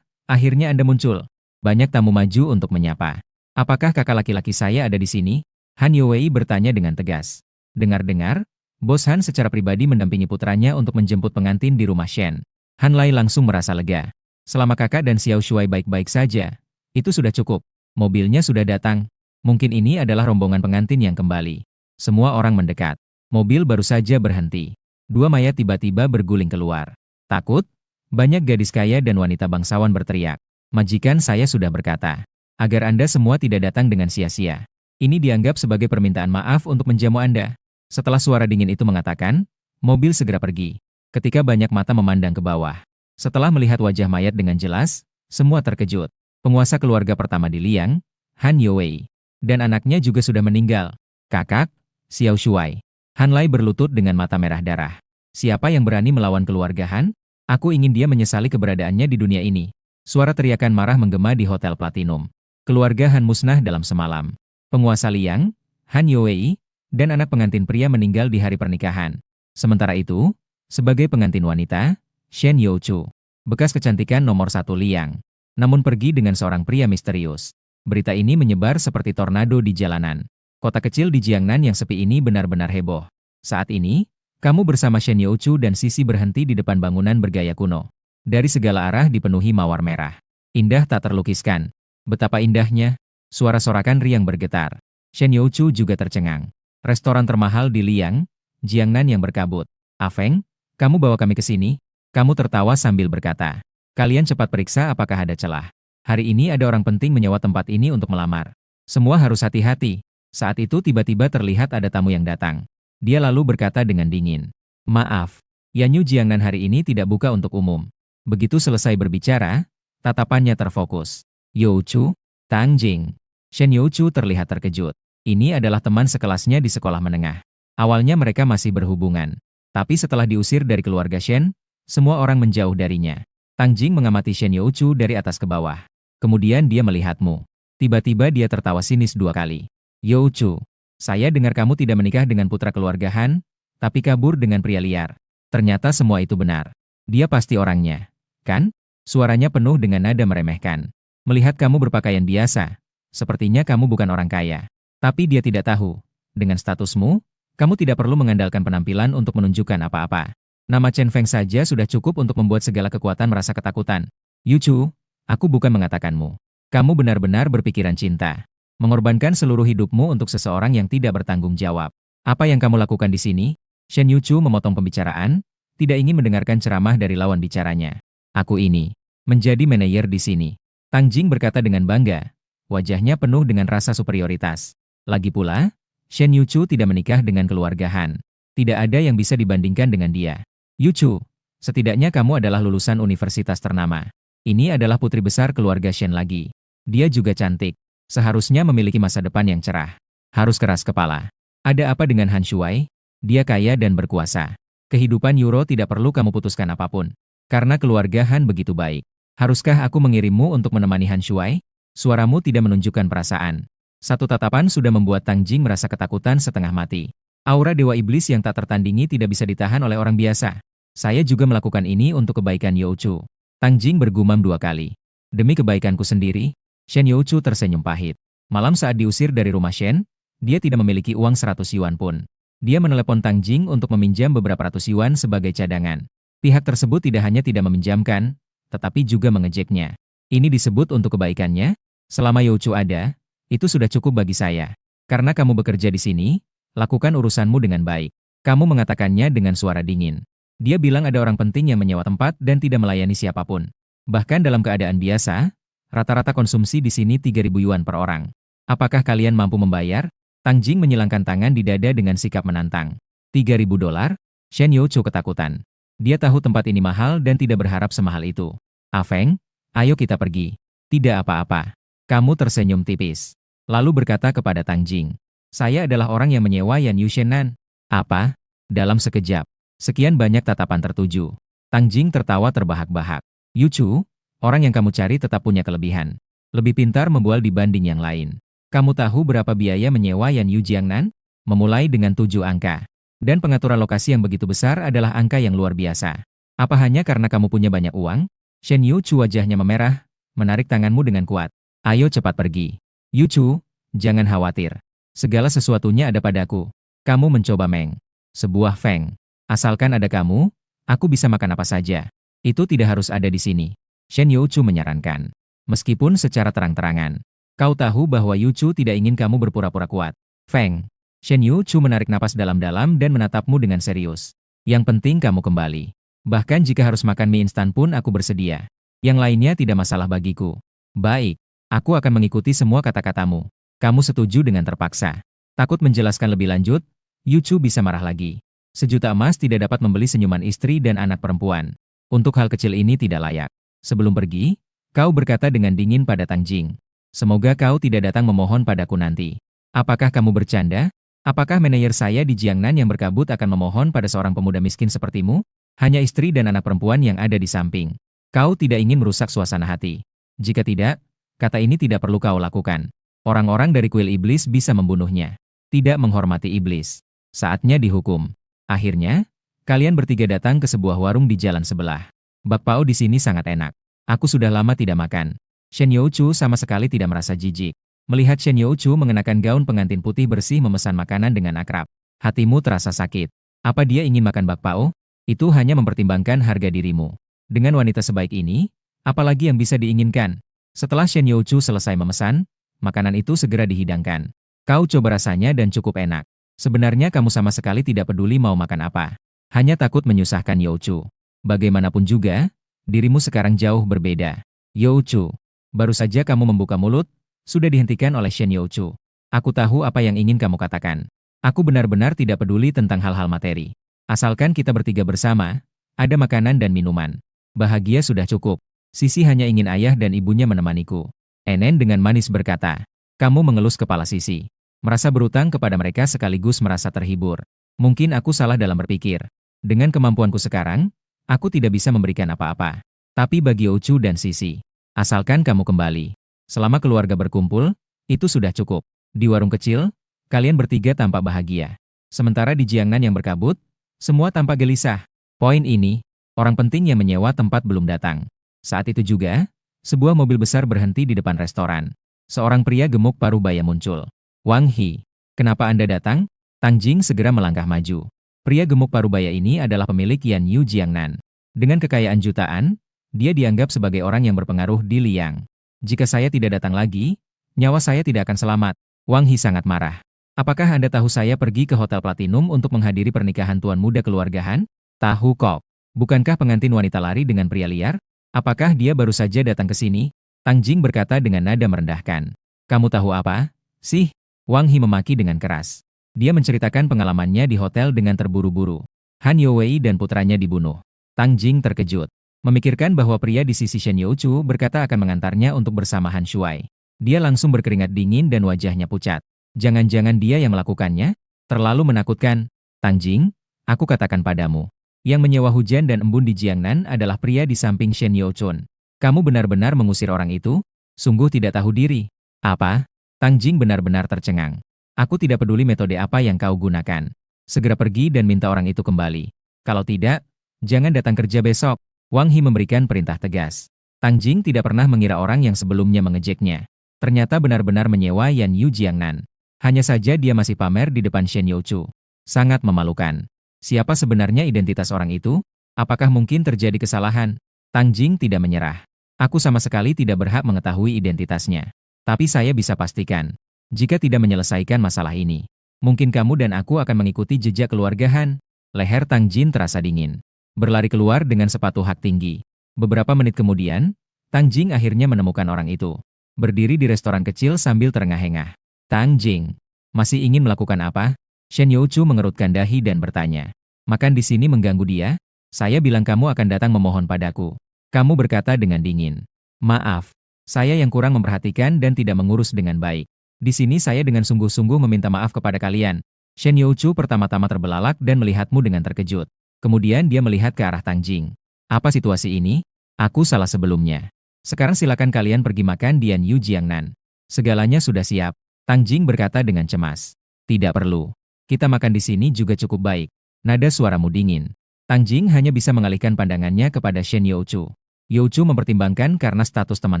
akhirnya Anda muncul. Banyak tamu maju untuk menyapa. Apakah kakak laki-laki saya ada di sini? Han Youwei bertanya dengan tegas. Dengar-dengar, Bos Han secara pribadi mendampingi putranya untuk menjemput pengantin di rumah Shen. Han Lai langsung merasa lega. Selama kakak dan Xiao Shuai baik-baik saja, itu sudah cukup. Mobilnya sudah datang. Mungkin ini adalah rombongan pengantin yang kembali. Semua orang mendekat. Mobil baru saja berhenti. Dua mayat tiba-tiba berguling keluar. Takut? Banyak gadis kaya dan wanita bangsawan berteriak. Majikan saya sudah berkata, agar Anda semua tidak datang dengan sia-sia. Ini dianggap sebagai permintaan maaf untuk menjamu Anda. Setelah suara dingin itu mengatakan, mobil segera pergi. Ketika banyak mata memandang ke bawah. Setelah melihat wajah mayat dengan jelas, semua terkejut. Penguasa keluarga pertama di Liang, Han Youwei, dan anaknya juga sudah meninggal. Kakak, Xiao Shuai. Han Lai berlutut dengan mata merah darah. Siapa yang berani melawan keluarga Han? Aku ingin dia menyesali keberadaannya di dunia ini. Suara teriakan marah menggema di Hotel Platinum. Keluarga Han musnah dalam semalam. Penguasa Liang, Han Youwei, dan anak pengantin pria meninggal di hari pernikahan. Sementara itu, sebagai pengantin wanita, Shen Youchu, bekas kecantikan nomor 1 Liang, namun pergi dengan seorang pria misterius. Berita ini menyebar seperti tornado di jalanan. Kota kecil di Jiangnan yang sepi ini benar-benar heboh. Saat ini, kamu bersama Shen Youchu dan Sisi berhenti di depan bangunan bergaya kuno. Dari segala arah dipenuhi mawar merah. Indah tak terlukiskan. Betapa indahnya. Suara sorakan riang bergetar. Shen Youchu juga tercengang. Restoran termahal di Liang, Jiangnan yang berkabut. Afeng, kamu bawa kami ke sini? Kamu tertawa sambil berkata. Kalian cepat periksa apakah ada celah. Hari ini ada orang penting menyewa tempat ini untuk melamar. Semua harus hati-hati. Saat itu tiba-tiba terlihat ada tamu yang datang. Dia lalu berkata dengan dingin, "Maaf, Yanyu Jiangnan hari ini tidak buka untuk umum." Begitu selesai berbicara, tatapannya terfokus. Youchu, Tang Jing. Shen Youchu terlihat terkejut. Ini adalah teman sekelasnya di sekolah menengah. Awalnya mereka masih berhubungan. Tapi setelah diusir dari keluarga Shen, semua orang menjauh darinya. Tang Jing mengamati Shen Youchu dari atas ke bawah. Kemudian dia melihatmu. Tiba-tiba dia tertawa sinis 2 kali. "Youchu, saya dengar kamu tidak menikah dengan putra keluarga Han, tapi kabur dengan pria liar." Ternyata semua itu benar. Dia pasti orangnya, kan? Suaranya penuh dengan nada meremehkan. "Melihat kamu berpakaian biasa, sepertinya kamu bukan orang kaya." Tapi dia tidak tahu. Dengan statusmu, kamu tidak perlu mengandalkan penampilan untuk menunjukkan apa-apa. Nama Chen Feng saja sudah cukup untuk membuat segala kekuatan merasa ketakutan. "Youchu, aku bukan mengatakanmu. Kamu benar-benar berpikiran cinta. Mengorbankan seluruh hidupmu untuk seseorang yang tidak bertanggung jawab. Apa yang kamu lakukan di sini?" Shen Youchu memotong pembicaraan, tidak ingin mendengarkan ceramah dari lawan bicaranya. "Aku ini, menjadi manajer di sini." Tang Jing berkata dengan bangga. Wajahnya penuh dengan rasa superioritas. Lagi pula, Shen Youchu tidak menikah dengan keluarga Han. Tidak ada yang bisa dibandingkan dengan dia. "Youchu, setidaknya kamu adalah lulusan universitas ternama. Ini adalah putri besar keluarga Shen lagi. Dia juga cantik. Seharusnya memiliki masa depan yang cerah. Harus keras kepala. Ada apa dengan Han Shuai? Dia kaya dan berkuasa. Kehidupan Euro tidak perlu kamu putuskan apapun. Karena keluarga Han begitu baik. Haruskah aku mengirimmu untuk menemani Han Shuai?" Suaramu tidak menunjukkan perasaan. Satu tatapan sudah membuat Tang Jing merasa ketakutan setengah mati. Aura Dewa Iblis yang tak tertandingi tidak bisa ditahan oleh orang biasa. "Saya juga melakukan ini untuk kebaikan Youchu." Tang Jing bergumam 2 kali. "Demi kebaikanku sendiri." Shen Youchu tersenyum pahit. Malam saat diusir dari rumah Shen, dia tidak memiliki uang 100 yuan pun. Dia menelepon Tang Jing untuk meminjam beberapa ratus yuan sebagai cadangan. Pihak tersebut tidak hanya tidak meminjamkan, tetapi juga mengejeknya. "Ini disebut untuk kebaikannya? Selama Youchu ada, itu sudah cukup bagi saya. Karena kamu bekerja di sini, lakukan urusanmu dengan baik." Kamu mengatakannya dengan suara dingin. Dia bilang ada orang penting yang menyewa tempat dan tidak melayani siapapun. Bahkan dalam keadaan biasa, rata-rata konsumsi di sini 3.000 yuan per orang. Apakah kalian mampu membayar? Tang Jing menyilangkan tangan di dada dengan sikap menantang. 3.000 dolar? Shen Youchu ketakutan. Dia tahu tempat ini mahal dan tidak berharap semahal itu. "Afeng, ayo kita pergi." "Tidak apa-apa." Kamu tersenyum tipis. Lalu berkata kepada Tang Jing, "Saya adalah orang yang menyewa Yan Yushenan." "Apa?" Dalam sekejap, sekian banyak tatapan tertuju. Tang Jing tertawa terbahak-bahak. "Youchu, orang yang kamu cari tetap punya kelebihan. Lebih pintar membual dibanding yang lain. Kamu tahu berapa biaya menyewa Yan Yu Jiangnan? Memulai dengan 7 angka. Dan pengaturan lokasi yang begitu besar adalah angka yang luar biasa. Apa hanya karena kamu punya banyak uang?" Shen Youchu wajahnya memerah, menarik tanganmu dengan kuat. "Ayo cepat pergi. Youchu, jangan khawatir. Segala sesuatunya ada padaku." Kamu mencoba Meng. Sebuah Feng. Asalkan ada kamu, aku bisa makan apa saja. Itu tidak harus ada di sini. Shen Youchu menyarankan. Meskipun secara terang-terangan. Kau tahu bahwa Youchu tidak ingin kamu berpura-pura kuat. Feng. Shen Youchu menarik napas dalam-dalam dan menatapmu dengan serius. "Yang penting kamu kembali. Bahkan jika harus makan mie instan pun aku bersedia. Yang lainnya tidak masalah bagiku." "Baik. Aku akan mengikuti semua kata-katamu." Kamu setuju dengan terpaksa. Takut menjelaskan lebih lanjut, Youchu bisa marah lagi. 1.000.000 emas tidak dapat membeli senyuman istri dan anak perempuan. Untuk hal kecil ini tidak layak. Sebelum pergi, kau berkata dengan dingin pada Tang Jing. "Semoga kau tidak datang memohon padaku nanti." Apakah kamu bercanda? Apakah manajer saya di Jiangnan yang berkabut akan memohon pada seorang pemuda miskin sepertimu? Hanya istri dan anak perempuan yang ada di samping. Kau tidak ingin merusak suasana hati. Jika tidak, kata ini tidak perlu kau lakukan. Orang-orang dari kuil iblis bisa membunuhnya. Tidak menghormati iblis. Saatnya dihukum. Akhirnya, kalian bertiga datang ke sebuah warung di jalan sebelah. "Bakpao di sini sangat enak. Aku sudah lama tidak makan." Shen Youchu sama sekali tidak merasa jijik. Melihat Shen Youchu mengenakan gaun pengantin putih bersih memesan makanan dengan akrab. Hatimu terasa sakit. Apa dia ingin makan bakpao? Itu hanya mempertimbangkan harga dirimu. Dengan wanita sebaik ini, apalagi yang bisa diinginkan? Setelah Shen Youchu selesai memesan, makanan itu segera dihidangkan. Kau coba rasanya dan cukup enak. Sebenarnya kamu sama sekali tidak peduli mau makan apa. Hanya takut menyusahkan Youchu. Bagaimanapun juga, dirimu sekarang jauh berbeda. Youchu, baru saja kamu membuka mulut, Sudah dihentikan oleh Shen Youchu. Aku tahu apa yang ingin kamu katakan. Aku benar-benar tidak peduli tentang hal-hal materi. Asalkan kita bertiga bersama, ada makanan dan minuman. Bahagia sudah cukup. Sisi hanya ingin ayah dan ibunya menemaniku. Enen dengan manis berkata. Kamu mengelus kepala Sisi. Merasa berutang kepada mereka sekaligus merasa terhibur. Mungkin aku salah dalam berpikir. Dengan kemampuanku sekarang, aku tidak bisa memberikan apa-apa. Tapi bagi Ouchu dan Sisi, asalkan kamu kembali. Selama keluarga berkumpul, itu sudah cukup. Di warung kecil, kalian bertiga tampak bahagia. Sementara di Jiangnan yang berkabut, semua tampak gelisah. Poin ini, orang penting yang menyewa tempat belum datang. Saat itu juga, sebuah mobil besar berhenti di depan restoran. Seorang pria gemuk parubaya muncul. Wang He, kenapa Anda datang? Tang Jing segera melangkah maju. Pria gemuk parubaya ini adalah pemilik Yan Yu Jiangnan. Dengan kekayaan jutaan, dia dianggap sebagai orang yang berpengaruh di Liang. Jika saya tidak datang lagi, nyawa saya tidak akan selamat. Wang He sangat marah. Apakah Anda tahu saya pergi ke Hotel Platinum untuk menghadiri pernikahan tuan muda keluargahan? Tahu kok. Bukankah pengantin wanita lari dengan pria liar? Apakah dia baru saja datang ke sini? Tang Jing berkata dengan nada merendahkan. Kamu tahu apa? Sih? Wang He memaki dengan keras. Dia menceritakan pengalamannya di hotel dengan terburu-buru. Han Youwei dan putranya dibunuh. Tang Jing terkejut. Memikirkan bahwa pria di sisi Shen Youchu berkata akan mengantarnya untuk bersama Han Shuai. Dia langsung berkeringat dingin dan wajahnya pucat. Jangan-jangan dia yang melakukannya? Terlalu menakutkan. Tang Jing, aku katakan padamu. Yang menyewa hujan dan embun di Jiangnan adalah pria di samping Shen Youchun. Kamu benar-benar mengusir orang itu? Sungguh tidak tahu diri. Apa? Tang Jing benar-benar tercengang. Aku tidak peduli metode apa yang kau gunakan. Segera pergi dan minta orang itu kembali. Kalau tidak, jangan datang kerja besok. Wang He memberikan perintah tegas. Tang Jing tidak pernah mengira orang yang sebelumnya mengejeknya. Ternyata benar-benar menyewa Yan Yu Jiangnan. Hanya saja dia masih pamer di depan Shen Youchu. Sangat memalukan. Siapa sebenarnya identitas orang itu? Apakah mungkin terjadi kesalahan? Tang Jing tidak menyerah. Aku sama sekali tidak berhak mengetahui identitasnya. Tapi saya bisa pastikan, jika tidak menyelesaikan masalah ini, mungkin kamu dan aku akan mengikuti jejak keluarga Han. Leher Tang Jin terasa dingin. Berlari keluar dengan sepatu hak tinggi. Beberapa menit kemudian, Tang Jing akhirnya menemukan orang itu. Berdiri di restoran kecil sambil terengah-engah. Tang Jing, masih ingin melakukan apa? Shen Youchu mengerutkan dahi dan bertanya. Makan di sini mengganggu dia? Saya bilang kamu akan datang memohon padaku. Kamu berkata dengan dingin. Maaf, saya yang kurang memperhatikan dan tidak mengurus dengan baik. Di sini saya dengan sungguh-sungguh meminta maaf kepada kalian. Shen Youchu pertama-tama terbelalak dan melihatmu dengan terkejut. Kemudian dia melihat ke arah Tang Jing. Apa situasi ini? Aku salah sebelumnya. Sekarang silakan kalian pergi makan di Yan Yu Jiangnan. Segalanya sudah siap. Tang Jing berkata dengan cemas. Tidak perlu. Kita makan di sini juga cukup baik. Nada suaramu dingin. Tang Jing hanya bisa mengalihkan pandangannya kepada Shen Youchu. Youchu mempertimbangkan karena status teman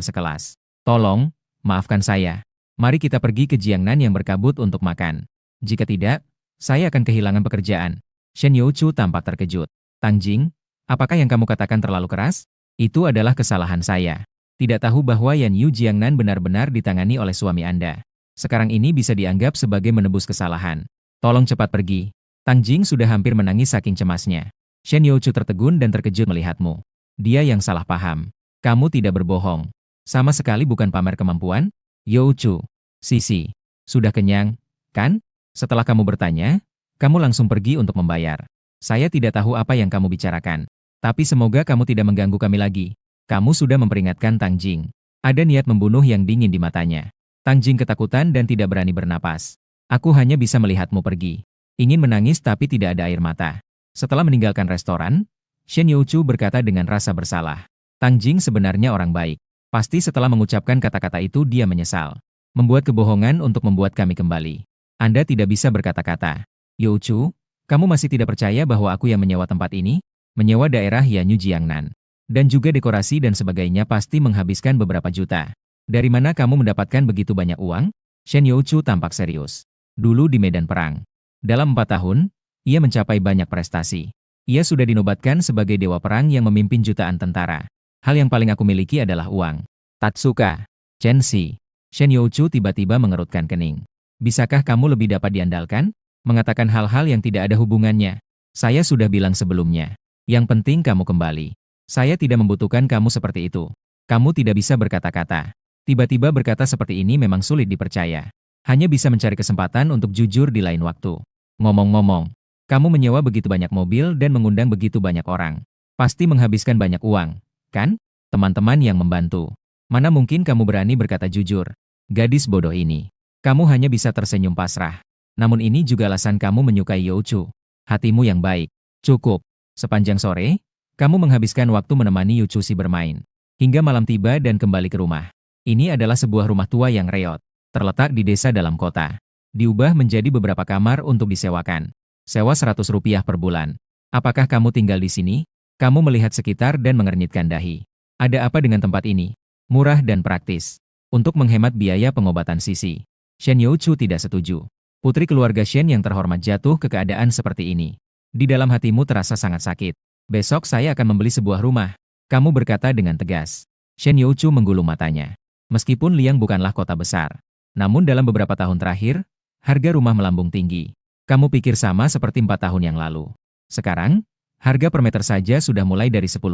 sekelas. Tolong, maafkan saya. Mari kita pergi ke Jiangnan yang berkabut untuk makan. Jika tidak, saya akan kehilangan pekerjaan. Shen Youchu tampak terkejut. Tang Jing, apakah yang kamu katakan terlalu keras? Itu adalah kesalahan saya. Tidak tahu bahwa Yan Yu Jiangnan benar-benar ditangani oleh suami Anda. Sekarang ini bisa dianggap sebagai menebus kesalahan. Tolong cepat pergi. Tang Jing sudah hampir menangis saking cemasnya. Shen Youchu tertegun dan terkejut melihatmu. Dia yang salah paham. Kamu tidak berbohong. Sama sekali bukan pamer kemampuan. Youchu, Sisi, sudah kenyang, kan? Setelah kamu bertanya, kamu langsung pergi untuk membayar. Saya tidak tahu apa yang kamu bicarakan. Tapi semoga kamu tidak mengganggu kami lagi. Kamu sudah memperingatkan Tang Jing. Ada niat membunuh yang dingin di matanya. Tang Jing ketakutan dan tidak berani bernapas. Aku hanya bisa melihatmu pergi. Ingin menangis tapi tidak ada air mata. Setelah meninggalkan restoran, Shen Youchu berkata dengan rasa bersalah. Tang Jing sebenarnya orang baik. Pasti setelah mengucapkan kata-kata itu dia menyesal. Membuat kebohongan untuk membuat kami kembali. Anda tidak bisa berkata-kata. Youchu, kamu masih tidak percaya bahwa aku yang menyewa tempat ini? Menyewa daerah Yanyu Jiangnan. Dan juga dekorasi dan sebagainya pasti menghabiskan beberapa juta. Dari mana kamu mendapatkan begitu banyak uang? Shen Youchu tampak serius. Dulu di medan perang. Dalam 4 tahun, ia mencapai banyak prestasi. Ia sudah dinobatkan sebagai dewa perang yang memimpin jutaan tentara. Hal yang paling aku miliki adalah uang. Tatsuka, Chen Si. Shen Youchu tiba-tiba mengerutkan kening. Bisakah kamu lebih dapat diandalkan? Mengatakan hal-hal yang tidak ada hubungannya. Saya sudah bilang sebelumnya. Yang penting kamu kembali. Saya tidak membutuhkan kamu seperti itu. Kamu tidak bisa berkata-kata. Tiba-tiba berkata seperti ini memang sulit dipercaya. Hanya bisa mencari kesempatan untuk jujur di lain waktu. Ngomong-ngomong, kamu menyewa begitu banyak mobil dan mengundang begitu banyak orang. Pasti menghabiskan banyak uang, kan? Teman-teman yang membantu. Mana mungkin kamu berani berkata jujur? Gadis bodoh ini. Kamu hanya bisa tersenyum pasrah. Namun ini juga alasan kamu menyukai Youchu. Hatimu yang baik. Cukup. Sepanjang sore, kamu menghabiskan waktu menemani Yuchusi bermain. Hingga malam tiba dan kembali ke rumah. Ini adalah sebuah rumah tua yang reot. Terletak di desa dalam kota. Diubah menjadi beberapa kamar untuk disewakan. Sewa Rp100 per bulan. Apakah kamu tinggal di sini? Kamu melihat sekitar dan mengernyitkan dahi. Ada apa dengan tempat ini? Murah dan praktis. Untuk menghemat biaya pengobatan Sisi. Shen Youchu tidak setuju. Putri keluarga Shen yang terhormat jatuh ke keadaan seperti ini. Di dalam hatimu terasa sangat sakit. Besok saya akan membeli sebuah rumah. Kamu berkata dengan tegas. Shen Youchu menggulung matanya. Meskipun Liang bukanlah kota besar. Namun dalam beberapa tahun terakhir, harga rumah melambung tinggi. Kamu pikir sama seperti 4 tahun yang lalu. Sekarang, harga per meter saja sudah mulai dari 10.000.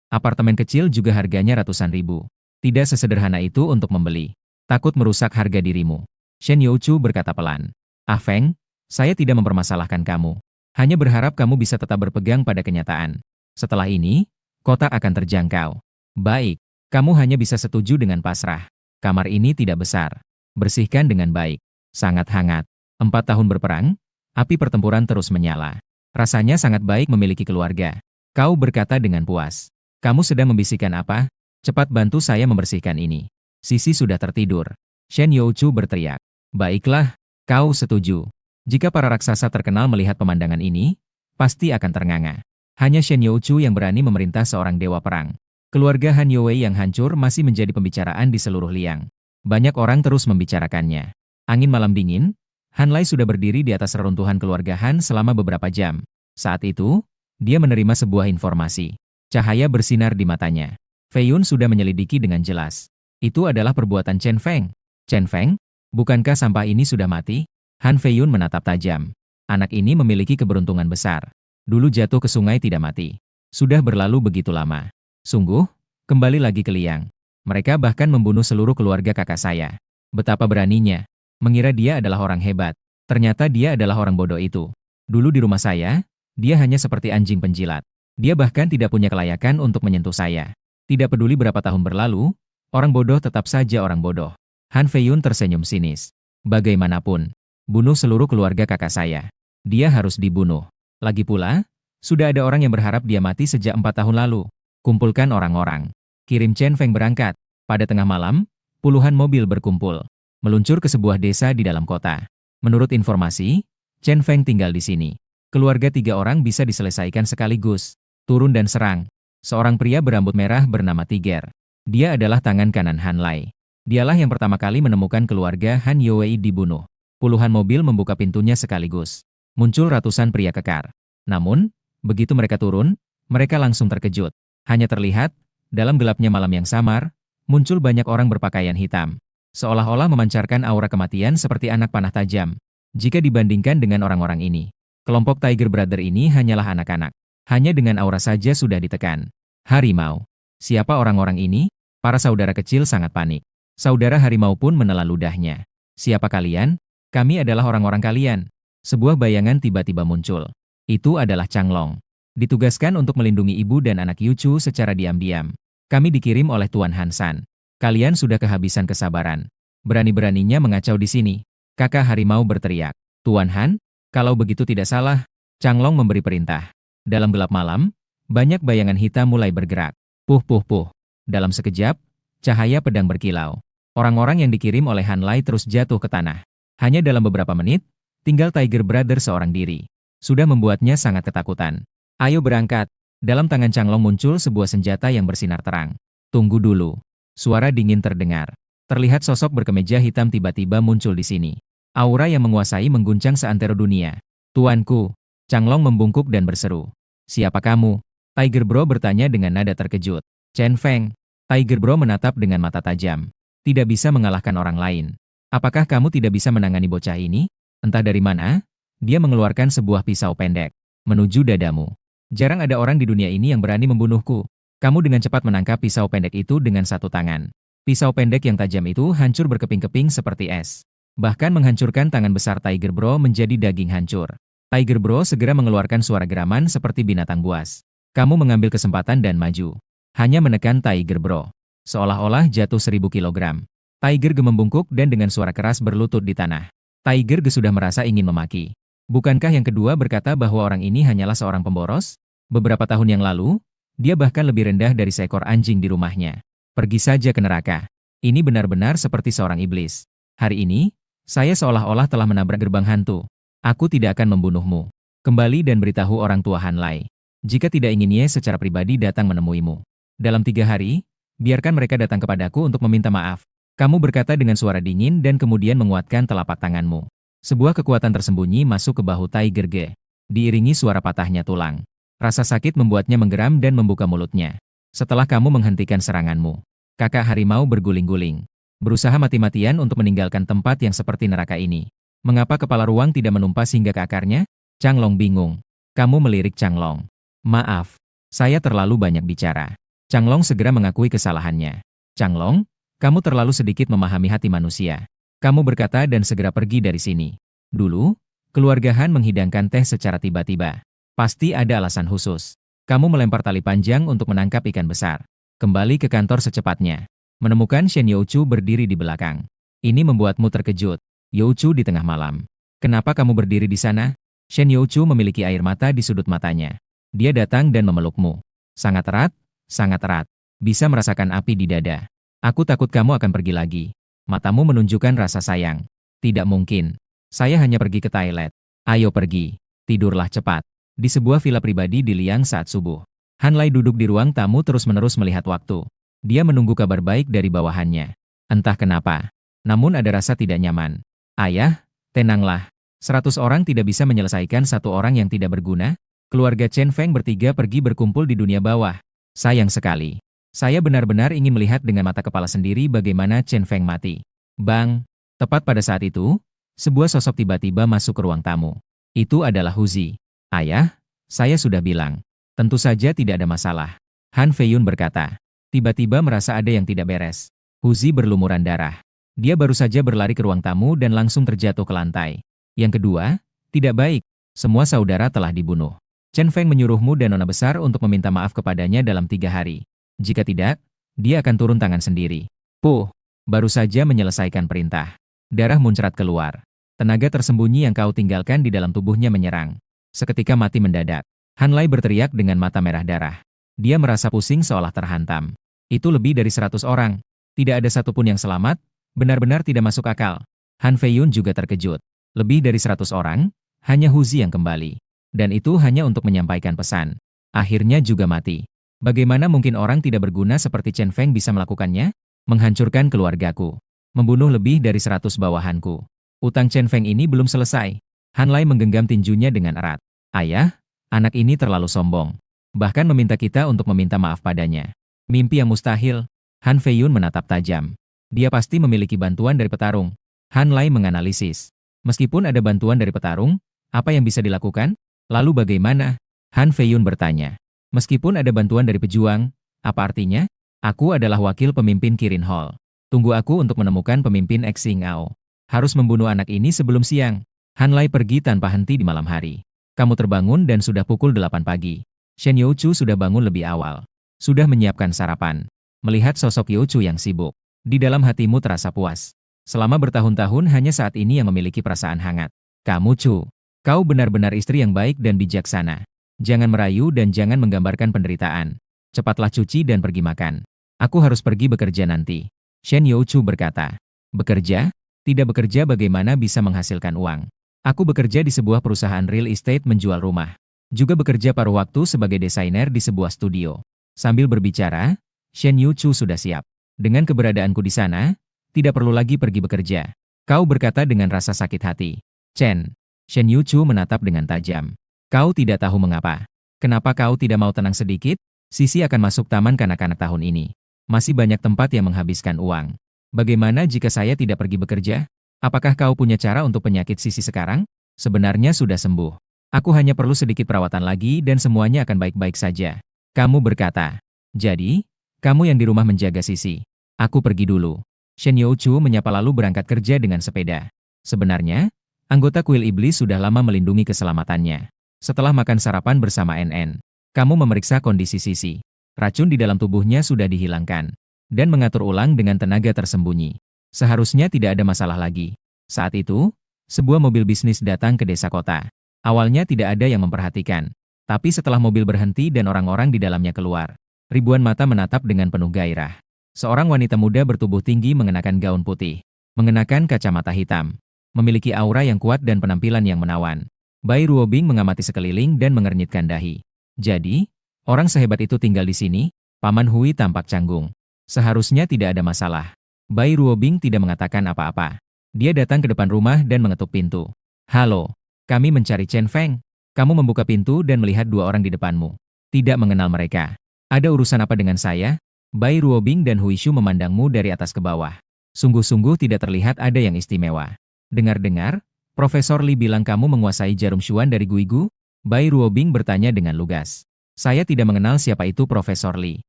Apartemen kecil juga harganya ratusan ribu. Tidak sesederhana itu untuk membeli. Takut merusak harga dirimu. Shen Youchu berkata pelan. Ah Feng, saya tidak mempermasalahkan kamu. Hanya berharap kamu bisa tetap berpegang pada kenyataan. Setelah ini, kota akan terjangkau. Baik, kamu hanya bisa setuju dengan pasrah. Kamar ini tidak besar. Bersihkan dengan baik. Sangat hangat. 4 tahun berperang, api pertempuran terus menyala. Rasanya sangat baik memiliki keluarga. Kau berkata dengan puas. Kamu sedang membisikkan apa? Cepat bantu saya membersihkan ini. Sisi sudah tertidur. Shen Youchu berteriak. Baiklah, kau setuju. Jika para raksasa terkenal melihat pemandangan ini, pasti akan ternganga. Hanya Shen Youchu yang berani memerintah seorang dewa perang. Keluarga Han Youwei yang hancur masih menjadi pembicaraan di seluruh Liang. Banyak orang terus membicarakannya. Angin malam dingin, Han Lai sudah berdiri di atas reruntuhan keluarga Han selama beberapa jam. Saat itu, dia menerima sebuah informasi. Cahaya bersinar di matanya. Fei Yun sudah menyelidiki dengan jelas. Itu adalah perbuatan Chen Feng. Chen Feng? Bukankah sampah ini sudah mati? Han Fei Yun menatap tajam. Anak ini memiliki keberuntungan besar. Dulu jatuh ke sungai tidak mati. Sudah berlalu begitu lama. Sungguh, kembali lagi ke Liang. Mereka bahkan membunuh seluruh keluarga kakak saya. Betapa beraninya. Mengira dia adalah orang hebat. Ternyata dia adalah orang bodoh itu. Dulu di rumah saya, dia hanya seperti anjing penjilat. Dia bahkan tidak punya kelayakan untuk menyentuh saya. Tidak peduli berapa tahun berlalu, orang bodoh tetap saja orang bodoh. Han Fei Yun tersenyum sinis. Bagaimanapun, bunuh seluruh keluarga kakak saya. Dia harus dibunuh. Lagi pula, sudah ada orang yang berharap dia mati sejak 4 tahun lalu. Kumpulkan orang-orang. Kirim Chen Feng berangkat. Pada tengah malam, puluhan mobil berkumpul. Meluncur ke sebuah desa di dalam kota. Menurut informasi, Chen Feng tinggal di sini. Keluarga 3 orang bisa diselesaikan sekaligus. Turun dan serang. Seorang pria berambut merah bernama Tiger. Dia adalah tangan kanan Han Lai. Dialah yang pertama kali menemukan keluarga Han Youwei dibunuh. Puluhan mobil membuka pintunya sekaligus. Muncul ratusan pria kekar. Namun, begitu mereka turun, mereka langsung terkejut. Hanya terlihat, dalam gelapnya malam yang samar, muncul banyak orang berpakaian hitam. Seolah-olah memancarkan aura kematian seperti anak panah tajam. Jika dibandingkan dengan orang-orang ini, kelompok Tiger Brother ini hanyalah anak-anak. Hanya dengan aura saja sudah ditekan. Harimau. Siapa orang-orang ini? Para saudara kecil sangat panik. Saudara harimau pun menelan ludahnya. Siapa kalian? Kami adalah orang-orang kalian. Sebuah bayangan tiba-tiba muncul. Itu adalah Changlong. Ditugaskan untuk melindungi ibu dan anak Yuchu secara diam-diam. Kami dikirim oleh Tuan Hansan. Kalian sudah kehabisan kesabaran. Berani-beraninya mengacau di sini. Kakak harimau berteriak. Tuan Han, kalau begitu tidak salah. Changlong memberi perintah. Dalam gelap malam, banyak bayangan hitam mulai bergerak. Puh puh puh. Dalam sekejap, cahaya pedang berkilau. Orang-orang yang dikirim oleh Han Lai terus jatuh ke tanah. Hanya dalam beberapa menit, tinggal Tiger Brother seorang diri. Sudah membuatnya sangat ketakutan. Ayo berangkat. Dalam tangan Changlong muncul sebuah senjata yang bersinar terang. Tunggu dulu. Suara dingin terdengar. Terlihat sosok berkemeja hitam tiba-tiba muncul di sini. Aura yang menguasai mengguncang seantero dunia. Tuanku. Changlong membungkuk dan berseru. Siapa kamu? Tiger Bro bertanya dengan nada terkejut. Chen Feng. Tiger Bro menatap dengan mata tajam. Tidak bisa mengalahkan orang lain. Apakah kamu tidak bisa menangani bocah ini? Entah dari mana, dia mengeluarkan sebuah pisau pendek. Menuju dadamu. Jarang ada orang di dunia ini yang berani membunuhku. Kamu dengan cepat menangkap pisau pendek itu dengan satu tangan. Pisau pendek yang tajam itu hancur berkeping-keping seperti es. Bahkan menghancurkan tangan besar Tiger Bro menjadi daging hancur. Tiger Bro segera mengeluarkan suara geraman seperti binatang buas. Kamu mengambil kesempatan dan maju. Hanya menekan Tiger Bro. Seolah-olah jatuh 1000 kilogram. Tiger Ge membungkuk dan dengan suara keras berlutut di tanah. Tiger Ge sudah merasa ingin memaki. Bukankah yang kedua berkata bahwa orang ini hanyalah seorang pemboros? Beberapa tahun yang lalu, dia bahkan lebih rendah dari seekor anjing di rumahnya. Pergi saja ke neraka. Ini benar-benar seperti seorang iblis. Hari ini, saya seolah-olah telah menabrak gerbang hantu. Aku tidak akan membunuhmu. Kembali dan beritahu orang tua Han Lai. Jika tidak ingin Ye secara pribadi datang menemuimu. Dalam 3 hari, biarkan mereka datang kepadaku untuk meminta maaf. Kamu berkata dengan suara dingin dan kemudian menguatkan telapak tanganmu. Sebuah kekuatan tersembunyi masuk ke bahu Tiger Ge. Diiringi suara patahnya tulang. Rasa sakit membuatnya menggeram dan membuka mulutnya. Setelah kamu menghentikan seranganmu, kakak harimau berguling-guling. Berusaha mati-matian untuk meninggalkan tempat yang seperti neraka ini. Mengapa kepala ruang tidak menumpas hingga ke akarnya? Chang Long bingung. Kamu melirik Chang Long. Maaf, saya terlalu banyak bicara. Chang Long segera mengakui kesalahannya. Chang Long, kamu terlalu sedikit memahami hati manusia. Kamu berkata dan segera pergi dari sini. Dulu, keluarga Han menghidangkan teh secara tiba-tiba. Pasti ada alasan khusus. Kamu melempar tali panjang untuk menangkap ikan besar. Kembali ke kantor secepatnya. Menemukan Shen Youchu berdiri di belakang. Ini membuatmu terkejut. Youchu di tengah malam. Kenapa kamu berdiri di sana? Shen Youchu memiliki air mata di sudut matanya. Dia datang dan memelukmu. Sangat erat, sangat erat. Bisa merasakan api di dada. Aku takut kamu akan pergi lagi. Matamu menunjukkan rasa sayang. Tidak mungkin. Saya hanya pergi ke toilet. Ayo pergi. Tidurlah cepat. Di sebuah villa pribadi di Liang saat subuh. Han Lai duduk di ruang tamu terus-menerus melihat waktu. Dia menunggu kabar baik dari bawahannya. Entah kenapa. Namun ada rasa tidak nyaman. Ayah, tenanglah. 100 orang tidak bisa menyelesaikan satu orang yang tidak berguna. Keluarga Chen Feng bertiga pergi berkumpul di dunia bawah. Sayang sekali. Saya benar-benar ingin melihat dengan mata kepala sendiri bagaimana Chen Feng mati. Bang! Tepat pada saat itu, sebuah sosok tiba-tiba masuk ke ruang tamu. Itu adalah Huzi. Ayah, saya sudah bilang. Tentu saja tidak ada masalah. Han Feiyun berkata. Tiba-tiba merasa ada yang tidak beres. Huzi berlumuran darah. Dia baru saja berlari ke ruang tamu dan langsung terjatuh ke lantai. Yang kedua, tidak baik. Semua saudara telah dibunuh. Chen Feng menyuruhmu dan nona besar untuk meminta maaf kepadanya dalam 3 hari. Jika tidak, dia akan turun tangan sendiri. Puh, baru saja menyelesaikan perintah. Darah muncrat keluar. Tenaga tersembunyi yang kau tinggalkan di dalam tubuhnya menyerang. Seketika mati mendadak. Han Lai berteriak dengan mata merah darah. Dia merasa pusing seolah terhantam. Itu lebih dari 100 orang. Tidak ada satupun yang selamat, benar-benar tidak masuk akal. Han Feiyun juga terkejut. Lebih dari 100 orang, hanya Huzi yang kembali. Dan itu hanya untuk menyampaikan pesan. Akhirnya juga mati. Bagaimana mungkin orang tidak berguna seperti Chen Feng bisa melakukannya? Menghancurkan keluargaku. Membunuh lebih dari 100 bawahanku. Utang Chen Feng ini belum selesai. Han Lai menggenggam tinjunya dengan erat. Ayah, anak ini terlalu sombong. Bahkan meminta kita untuk meminta maaf padanya. Mimpi yang mustahil. Han Feiyun menatap tajam. Dia pasti memiliki bantuan dari petarung. Han Lai menganalisis. Meskipun ada bantuan dari petarung, apa yang bisa dilakukan? Lalu bagaimana? Han Feiyun bertanya. Meskipun ada bantuan dari pejuang, apa artinya? Aku adalah wakil pemimpin Kirin Hall. Tunggu aku untuk menemukan pemimpin Xing Ao. Harus membunuh anak ini sebelum siang. Han Lai pergi tanpa henti di malam hari. Kamu terbangun dan sudah pukul 8 pagi. Shen Youchu sudah bangun lebih awal. Sudah menyiapkan sarapan. Melihat sosok Youchu yang sibuk. Di dalam hatimu terasa puas. Selama bertahun-tahun hanya saat ini yang memiliki perasaan hangat. Kamu Chu. Kau benar-benar istri yang baik dan bijaksana. Jangan merayu dan jangan menggambarkan penderitaan. Cepatlah cuci dan pergi makan. Aku harus pergi bekerja nanti. Shen Youchu berkata. Bekerja? Tidak bekerja bagaimana bisa menghasilkan uang? Aku bekerja di sebuah perusahaan real estate menjual rumah. Juga bekerja paruh waktu sebagai desainer di sebuah studio. Sambil berbicara, Shen Youchu sudah siap. Dengan keberadaanku di sana, tidak perlu lagi pergi bekerja. Kau berkata dengan rasa sakit hati. Chen. Shen Youchu menatap dengan tajam. Kau tidak tahu mengapa. Kenapa kau tidak mau tenang sedikit? Sisi akan masuk taman kanak-kanak tahun ini. Masih banyak tempat yang menghabiskan uang. Bagaimana jika saya tidak pergi bekerja? Apakah kau punya cara untuk penyakit Sisi sekarang? Sebenarnya sudah sembuh. Aku hanya perlu sedikit perawatan lagi dan semuanya akan baik-baik saja. Kamu berkata. Jadi, kamu yang di rumah menjaga Sisi. Aku pergi dulu. Shen Youchu menyapa lalu berangkat kerja dengan sepeda. Sebenarnya, anggota kuil iblis sudah lama melindungi keselamatannya. Setelah makan sarapan bersama NN, kamu memeriksa kondisi Sisi. Racun di dalam tubuhnya sudah dihilangkan, dan mengatur ulang dengan tenaga tersembunyi. Seharusnya tidak ada masalah lagi. Saat itu, sebuah mobil bisnis datang ke desa kota. Awalnya tidak ada yang memperhatikan, tapi setelah mobil berhenti dan orang-orang di dalamnya keluar, ribuan mata menatap dengan penuh gairah. Seorang wanita muda bertubuh tinggi mengenakan gaun putih, mengenakan kacamata hitam, memiliki aura yang kuat dan penampilan yang menawan. Bai Ruobing mengamati sekeliling dan mengernyitkan dahi. Jadi, orang sehebat itu tinggal di sini? Paman Hui tampak canggung. Seharusnya tidak ada masalah. Bai Ruobing tidak mengatakan apa-apa. Dia datang ke depan rumah dan mengetuk pintu. Halo, kami mencari Chen Feng. Kamu membuka pintu dan melihat dua orang di depanmu. Tidak mengenal mereka. Ada urusan apa dengan saya? Bai Ruobing dan Hui Shu memandangmu dari atas ke bawah. Sungguh-sungguh tidak terlihat ada yang istimewa. Dengar-dengar, Profesor Li bilang kamu menguasai jarum Xuan dari Guigu? Bai Ruobing bertanya dengan lugas. Saya tidak mengenal siapa itu Profesor Li.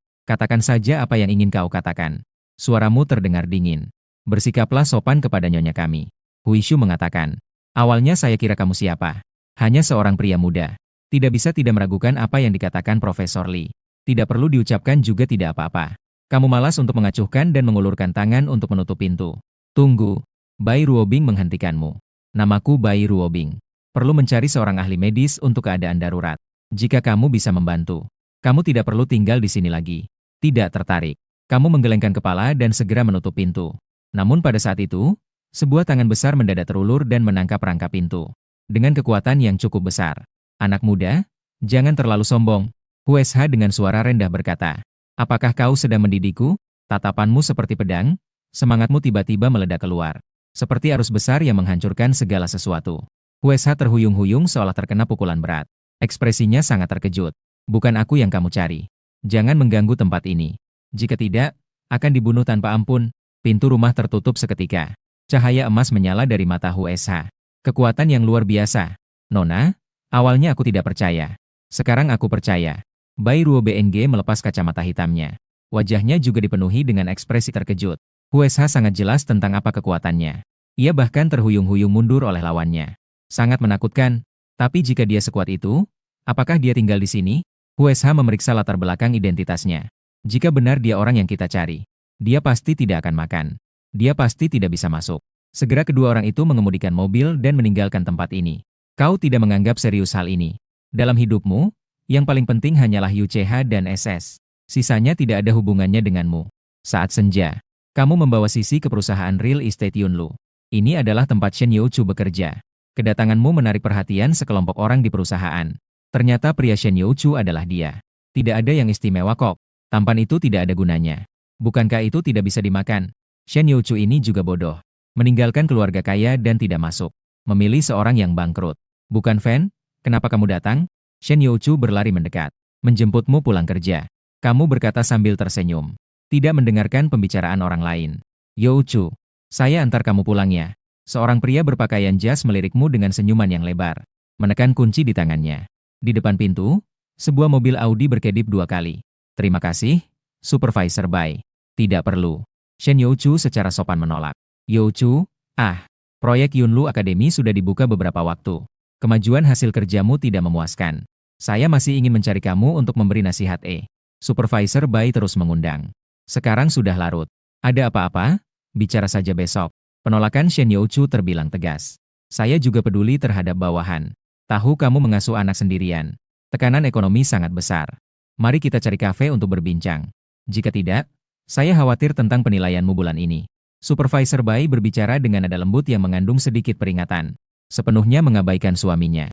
Katakan saja apa yang ingin kau katakan. Suaramu terdengar dingin. Bersikaplah sopan kepada nyonya kami. Hui Shu mengatakan. Awalnya saya kira kamu siapa? Hanya seorang pria muda. Tidak bisa tidak meragukan apa yang dikatakan Profesor Li. Tidak perlu diucapkan juga tidak apa-apa. Kamu malas untuk mengacuhkan dan mengulurkan tangan untuk menutup pintu. Tunggu. Bai Ruobing menghentikanmu. Namaku Bai Ruobing. Perlu mencari seorang ahli medis untuk keadaan darurat. Jika kamu bisa membantu, kamu tidak perlu tinggal di sini lagi. Tidak tertarik. Kamu menggelengkan kepala dan segera menutup pintu. Namun pada saat itu, sebuah tangan besar mendadak terulur dan menangkap rangka pintu. Dengan kekuatan yang cukup besar. Anak muda, jangan terlalu sombong. Huesha dengan suara rendah berkata. Apakah kau sedang mendidikku? Tatapanmu seperti pedang, semangatmu tiba-tiba meledak keluar. Seperti arus besar yang menghancurkan segala sesuatu. Huesha terhuyung-huyung seolah terkena pukulan berat. Ekspresinya sangat terkejut. Bukan aku yang kamu cari. Jangan mengganggu tempat ini. Jika tidak, akan dibunuh tanpa ampun. Pintu rumah tertutup seketika. Cahaya emas menyala dari mata Huesha. Kekuatan yang luar biasa. Nona, awalnya aku tidak percaya. Sekarang aku percaya. Bai Ruo BNG melepas kacamata hitamnya. Wajahnya juga dipenuhi dengan ekspresi terkejut. Huesha sangat jelas tentang apa kekuatannya. Ia bahkan terhuyung-huyung mundur oleh lawannya. Sangat menakutkan. Tapi jika dia sekuat itu, apakah dia tinggal di sini? Huesha memeriksa latar belakang identitasnya. Jika benar dia orang yang kita cari, dia pasti tidak akan makan. Dia pasti tidak bisa masuk. Segera kedua orang itu mengemudikan mobil dan meninggalkan tempat ini. Kau tidak menganggap serius hal ini. Dalam hidupmu, yang paling penting hanyalah UCH dan SS. Sisanya tidak ada hubungannya denganmu. Saat senja, kamu membawa Sisi ke perusahaan real estate Yunlu. Ini adalah tempat Shen Youchu bekerja. Kedatanganmu menarik perhatian sekelompok orang di perusahaan. Ternyata pria Shen Youchu adalah dia. Tidak ada yang istimewa kok. Tampan itu tidak ada gunanya. Bukankah itu tidak bisa dimakan? Shen Youchu ini juga bodoh. Meninggalkan keluarga kaya dan tidak masuk. Memilih seorang yang bangkrut. Bukan Fan? Kenapa kamu datang? Shen Youchu berlari mendekat. Menjemputmu pulang kerja. Kamu berkata sambil tersenyum. Tidak mendengarkan pembicaraan orang lain. Youchu, saya antar kamu pulangnya. Seorang pria berpakaian jas melirikmu dengan senyuman yang lebar. Menekan kunci di tangannya. Di depan pintu, sebuah mobil Audi berkedip 2 kali. Terima kasih, Supervisor Bai. Tidak perlu. Shen Youchu secara sopan menolak. Youchu, proyek Yunlu Academy sudah dibuka beberapa waktu. Kemajuan hasil kerjamu tidak memuaskan. Saya masih ingin mencari kamu untuk memberi nasihat. Supervisor Bai terus mengundang. Sekarang sudah larut. Ada apa-apa? Bicara saja besok. Penolakan Shen Youchu terbilang tegas. Saya juga peduli terhadap bawahan. Tahu kamu mengasuh anak sendirian. Tekanan ekonomi sangat besar. Mari kita cari kafe untuk berbincang. Jika tidak, saya khawatir tentang penilaianmu bulan ini. Supervisor Bai berbicara dengan nada lembut yang mengandung sedikit peringatan. Sepenuhnya mengabaikan suaminya.